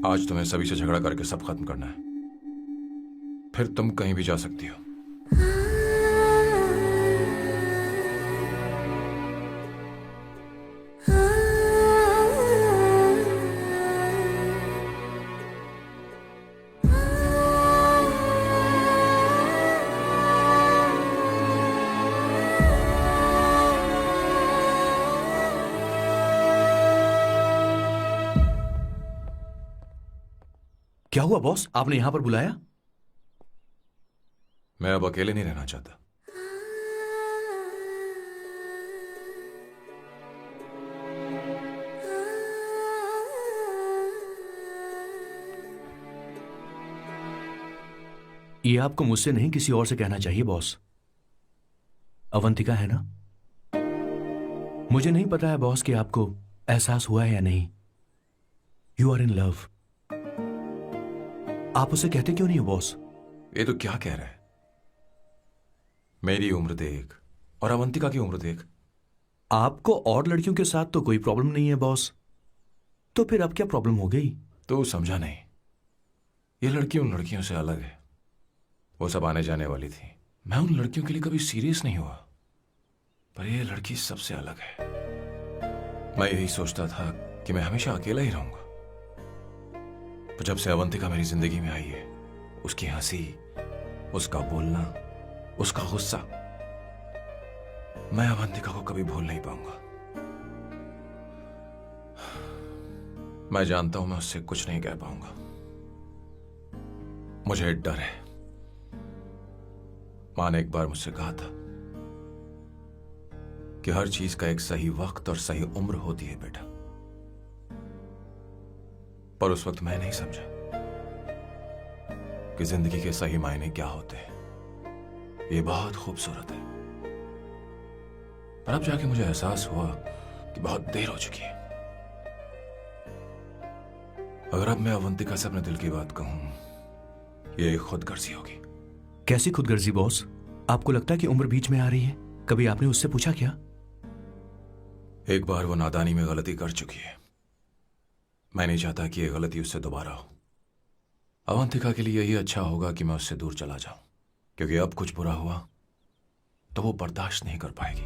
आज तुम्हें सभी से झगड़ा करके सब खत्म करना है, फिर तुम कहीं भी जा सकती हो। क्या हुआ बॉस, आपने यहां पर बुलाया? मैं अब अकेले नहीं रहना चाहता। ये आपको मुझसे नहीं किसी और से कहना चाहिए बॉस। अवंतिका है ना? मुझे नहीं पता है बॉस कि आपको एहसास हुआ है या नहीं। You are in love. आप उसे कहते क्यों नहीं हो बॉस? ये तो क्या कह रहा है? मेरी उम्र देख और अवंतिका की उम्र देख। आपको और लड़कियों के साथ तो कोई प्रॉब्लम नहीं है बॉस, तो फिर अब क्या प्रॉब्लम हो गई? तो समझा नहीं। ये लड़की उन लड़कियों से अलग है। वो सब आने जाने वाली थी। मैं उन लड़कियों के लिए कभी सीरियस नहीं हुआ, पर ये लड़की सबसे अलग है। मैं यही सोचता था कि मैं हमेशा अकेला ही रहूंगा, पर जब से अवंतिका मेरी जिंदगी में आई है, उसकी हंसी, उसका बोलना, उसका गुस्सा, मैं अवंतिका को कभी भूल नहीं पाऊंगा। मैं जानता हूं मैं उससे कुछ नहीं कह पाऊंगा। मुझे डर है। मां ने एक बार मुझसे कहा था कि हर चीज का एक सही वक्त और सही उम्र होती है बेटा, पर उस वक्त मैं नहीं समझा कि जिंदगी के सही मायने क्या होते हैं। ये बहुत खूबसूरत है, पर अब जाके मुझे एहसास हुआ कि बहुत देर हो चुकी है। अगर अब मैं अवंतिका से अपने दिल की बात कहूं, ये खुदगर्जी होगी। कैसी खुदगर्जी बॉस? आपको लगता है कि उम्र बीच में आ रही है? कभी आपने उससे पूछा क्या? एक बार वो नादानी में गलती कर चुकी है। मैं नहीं चाहता कि ये गलती उससे दोबारा हो। अवंतिका के लिए यही अच्छा होगा कि मैं उससे दूर चला जाऊं, क्योंकि अब कुछ बुरा हुआ तो वो बर्दाश्त नहीं कर पाएगी।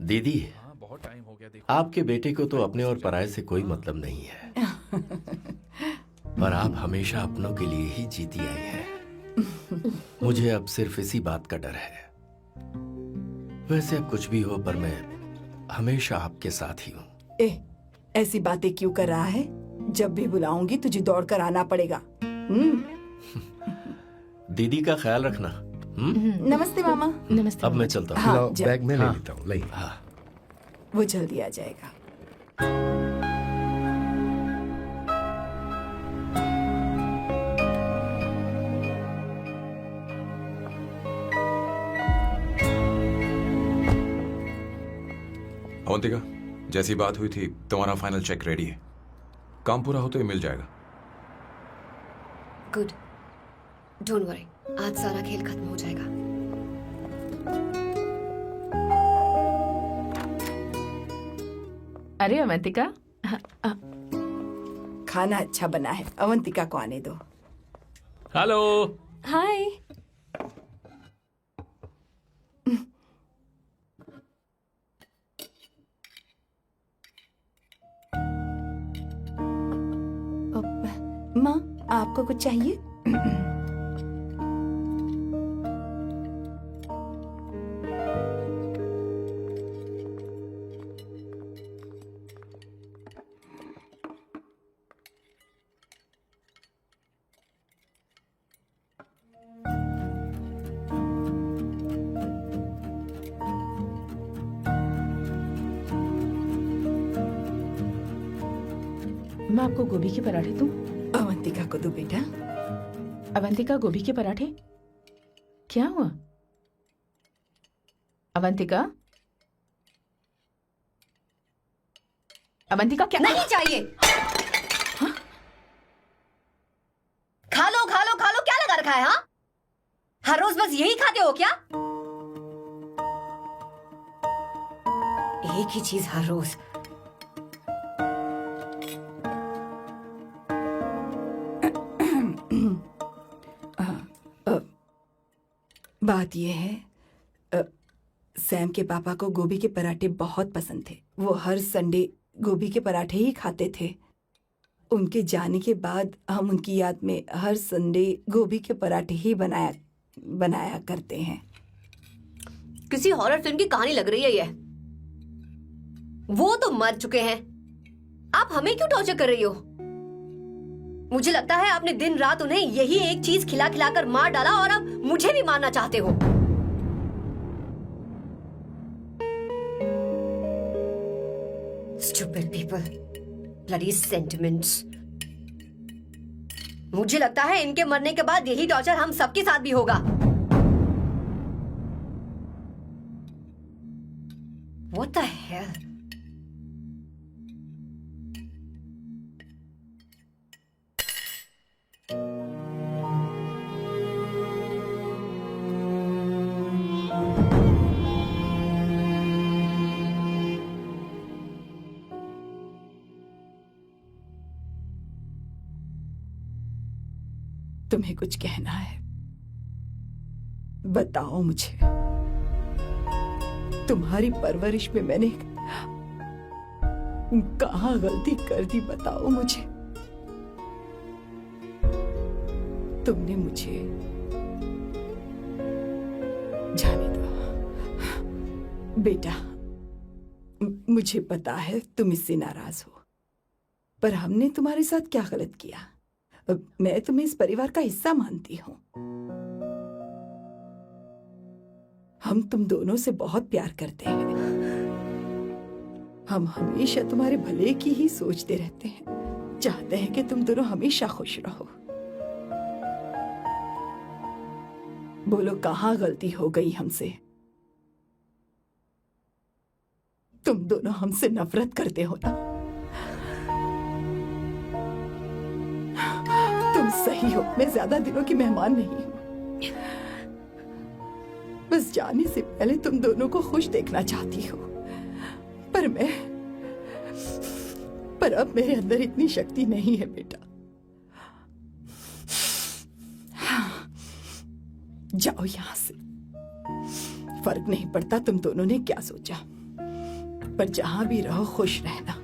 दीदी, बहुत टाइम हो गया देखो। आपके बेटे को तो अपने और पराये से कोई मतलब नहीं है, पर आप हमेशा अपनों के लिए ही जीती आई हैं। मुझे अब सिर्फ इसी बात का डर है। वैसे अब कुछ भी हो, पर मैं हमेशा आपके साथ ही हूँ। ए, ऐसी बातें क्यों कर रहा है? जब भी बुलाऊंगी तुझे दौड़कर आना पड़ेगा। दीदी का ख्याल रखना। नमस्ते मामा। नमस्ते। अब मैं चलता हूँ। हाँ, लाओ, जा। बैग में ले लेता हूँ, ले। हाँ। वो जल्दी आ जाएगा। अवंतिका, जैसी बात हुई थी तुम्हारा फाइनल चेक रेडी है। काम पूरा हो तो ये मिल जाएगा। गुड, डोंट वरी, आज सारा खेल खत्म हो जाएगा। अरे अवंतिका, खाना अच्छा बना है, अवंतिका को आने दो। हेलो। हाय। माँ, आपको कुछ चाहिए? मैं आपको गोभी के पराठे दूं? अवंतिका को दो बेटा। अवंतिका, गोभी के पराठे? क्या हुआ अवंतिका? अवंतिका, क्या? नहीं चाहिए। खा लो खा लो खा लो, क्या लगा रखा है? हाँ, हर रोज बस यही खाते हो क्या? एक ही चीज हर रोज। बात यह है, सैम के पापा को गोभी के पराठे बहुत पसंद थे। वो हर संडे गोभी के पराठे ही खाते थे। उनके जाने के बाद हम उनकी याद में हर संडे गोभी के पराठे ही बनाया करते हैं। किसी हॉरर फिल्म की कहानी लग रही है ये। वो तो मर चुके हैं, आप हमें क्यों टॉर्चर कर रही हो? मुझे लगता है आपने दिन रात उन्हें यही एक चीज खिला खिलाकर मार डाला और अब मुझे भी मारना चाहते हो। Stupid people, bloody sentiments। मुझे लगता है इनके मरने के बाद यही टॉर्चर हम सबके साथ भी होगा। What the hell? तुम्हें कुछ कहना है? बताओ मुझे। तुम्हारी परवरिश में मैंने कहाँ गलती कर दी, बताओ मुझे। तुमने मुझे जाने दो बेटा। मुझे पता है तुम इससे नाराज हो, पर हमने तुम्हारे साथ क्या गलत किया? मैं तुम्हें इस परिवार का हिस्सा मानती हूँ। हम तुम दोनों से बहुत प्यार करते हैं। हम हमेशा तुम्हारे भले की ही सोचते रहते हैं, चाहते हैं कि तुम दोनों हमेशा खुश रहो। बोलो, कहाँ गलती हो गई हमसे? तुम दोनों हमसे नफरत करते हो ना? तुम सही हो, मैं ज्यादा दिनों की मेहमान नहीं हूं। बस जाने से पहले तुम दोनों को खुश देखना चाहती हो, पर अब मेरे अंदर इतनी शक्ति नहीं है बेटा। हाँ, जाओ यहां से। फर्क नहीं पड़ता तुम दोनों ने क्या सोचा, पर जहां भी रहो खुश रहना।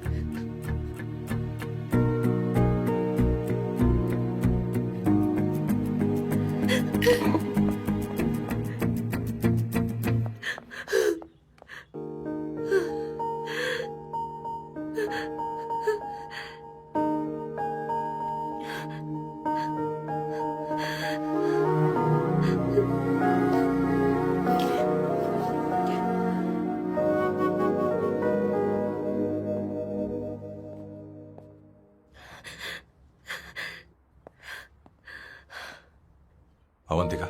अवंतिका,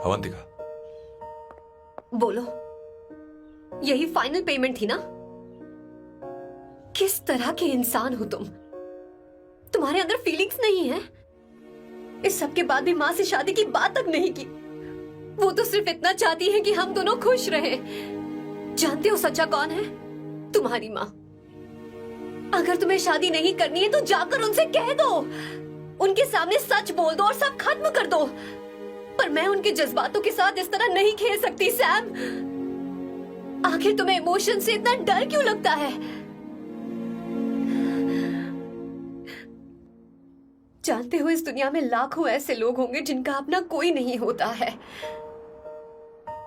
अवंतिका, बोलो, यही फाइनल पेमेंट थी ना? किस तरह के इंसान हो तुम? तुम्हारे अंदर फीलिंग्स नहीं है? इस सब के बाद भी माँ से शादी की बात तक नहीं की। वो तो सिर्फ इतना चाहती है कि हम दोनों खुश रहें। जानते हो सच्चा कौन है? तुम्हारी माँ। अगर तुम्हें शादी नहीं करनी है तो जाकर उनसे कह दो, उनके सामने सच बोल दो और सब खत्म कर दो। पर मैं उनके जज्बातों के साथ इस तरह नहीं खेल सकती सैम। आखिर तुम्हें इमोशन से इतना डर क्यों लगता है? जानते हो, इस दुनिया में लाखों ऐसे लोग होंगे जिनका अपना कोई नहीं होता है,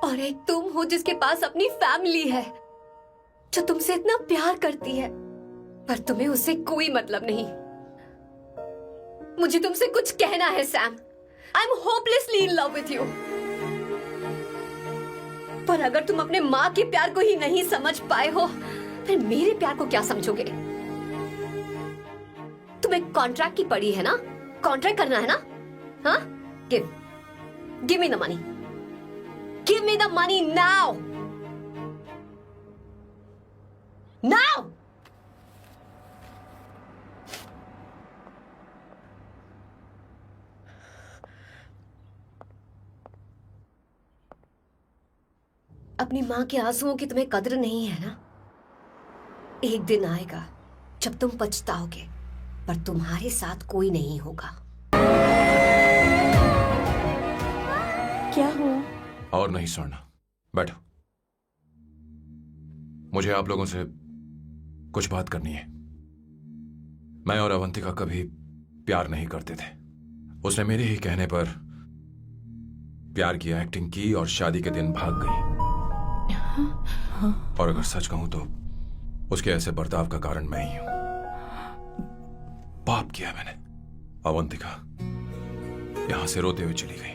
और एक तुम हो जिसके पास अपनी फैमिली है, जो तुमसे इतना प्यार करती है, पर तुम्हें उससे कोई मतलब नहीं। मुझे तुमसे कुछ कहना है Sam. I am hopelessly in love with you. पर अगर तुम अपने माँ के प्यार को ही नहीं समझ पाए हो, फिर मेरे प्यार को क्या समझोगे? तुम्हें कॉन्ट्रैक्ट की पड़ी है ना? कॉन्ट्रैक्ट करना है ना? हाँ, give me the money. Give me the money now, now. अपनी माँ के आंसुओं की तुम्हें कदर नहीं है ना? एक दिन आएगा जब तुम पछताओगे, पर तुम्हारे साथ कोई नहीं होगा। क्या हुआ? और नहीं स्वर्णा, बैठो। मुझे आप लोगों से कुछ बात करनी है। मैं और अवंतिका कभी प्यार नहीं करते थे। उसने मेरे ही कहने पर प्यार की एक्टिंग की और शादी के दिन भाग गई। और अगर सच कहूं तो उसके ऐसे बर्ताव का कारण मैं ही हूं। पाप किया मैंने। अवंतिका यहां से रोते हुए चली गई।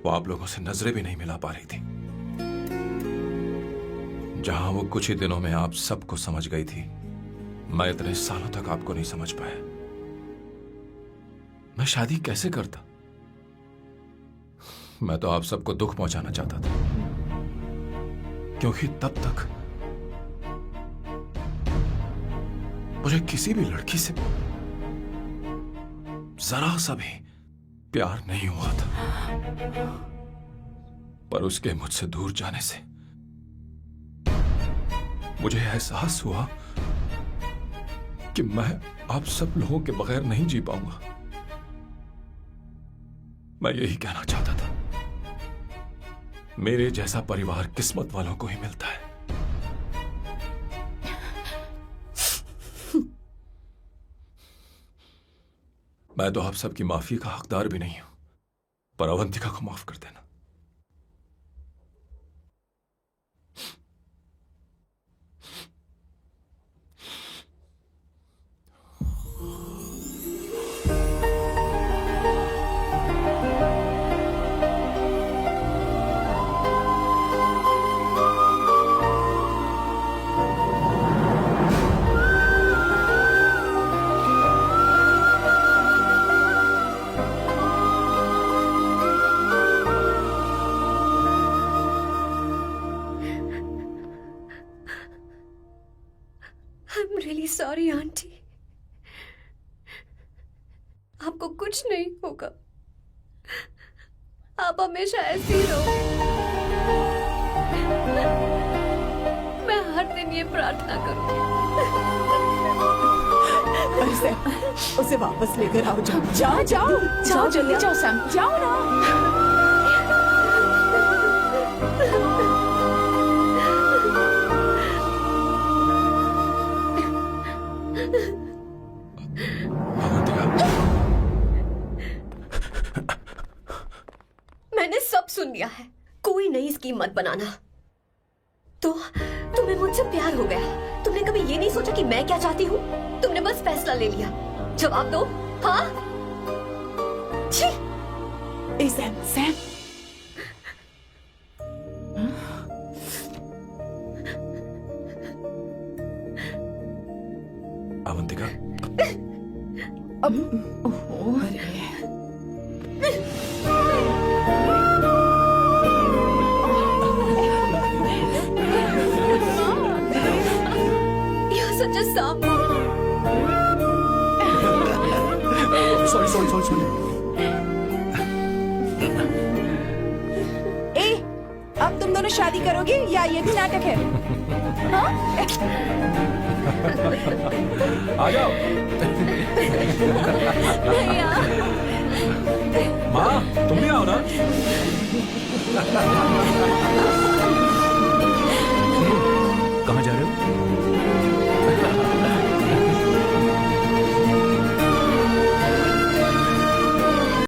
वो आप लोगों से नजरें भी नहीं मिला पा रही थी। जहां वो कुछ ही दिनों में आप सबको समझ गई थी, मैं इतने सालों तक आपको नहीं समझ पाया। मैं शादी कैसे करता? मैं तो आप सबको दुख पहुंचाना चाहता था, क्योंकि तब तक मुझे किसी भी लड़की से जरा सा भी प्यार नहीं हुआ था। पर उसके मुझसे दूर जाने से मुझे एहसास हुआ कि मैं आप सब लोगों के बगैर नहीं जी पाऊंगा। मैं यही कहना चाहता था, मेरे जैसा परिवार किस्मत वालों को ही मिलता है। मैं तो आप सबकी माफी का हकदार भी नहीं हूं, पर अवंतिका को माफ कर देना। सॉरी आंटी, आपको कुछ नहीं होगा। आप हमेशा ऐसे ही रहो। मैं हर दिन ये प्रार्थना करूंगी। अरे सैम, उसे वापस लेकर आओ। जाओ जाओ जाओ जाओ जल्दी जाओ सैम। जाओ ना। अवंतिका, मैंने सब सुन लिया है। कोई नई स्कीम मत बनाना। तो तुम्हें मुझसे प्यार हो गया। तुमने कभी ये नहीं सोचा कि मैं क्या चाहती हूँ? तुमने बस फैसला ले लिया। जवाब दो। हाँ? छी! ए सैम, सैम। अवंतिका, अब ओहो, अरे You're such a sap. Sorry. ए, अब तुम दोनों शादी करोगे या ये भी नाटक है? आ जाओ। माँ, तुम भी आओ ना। कहाँ जा रहे हो?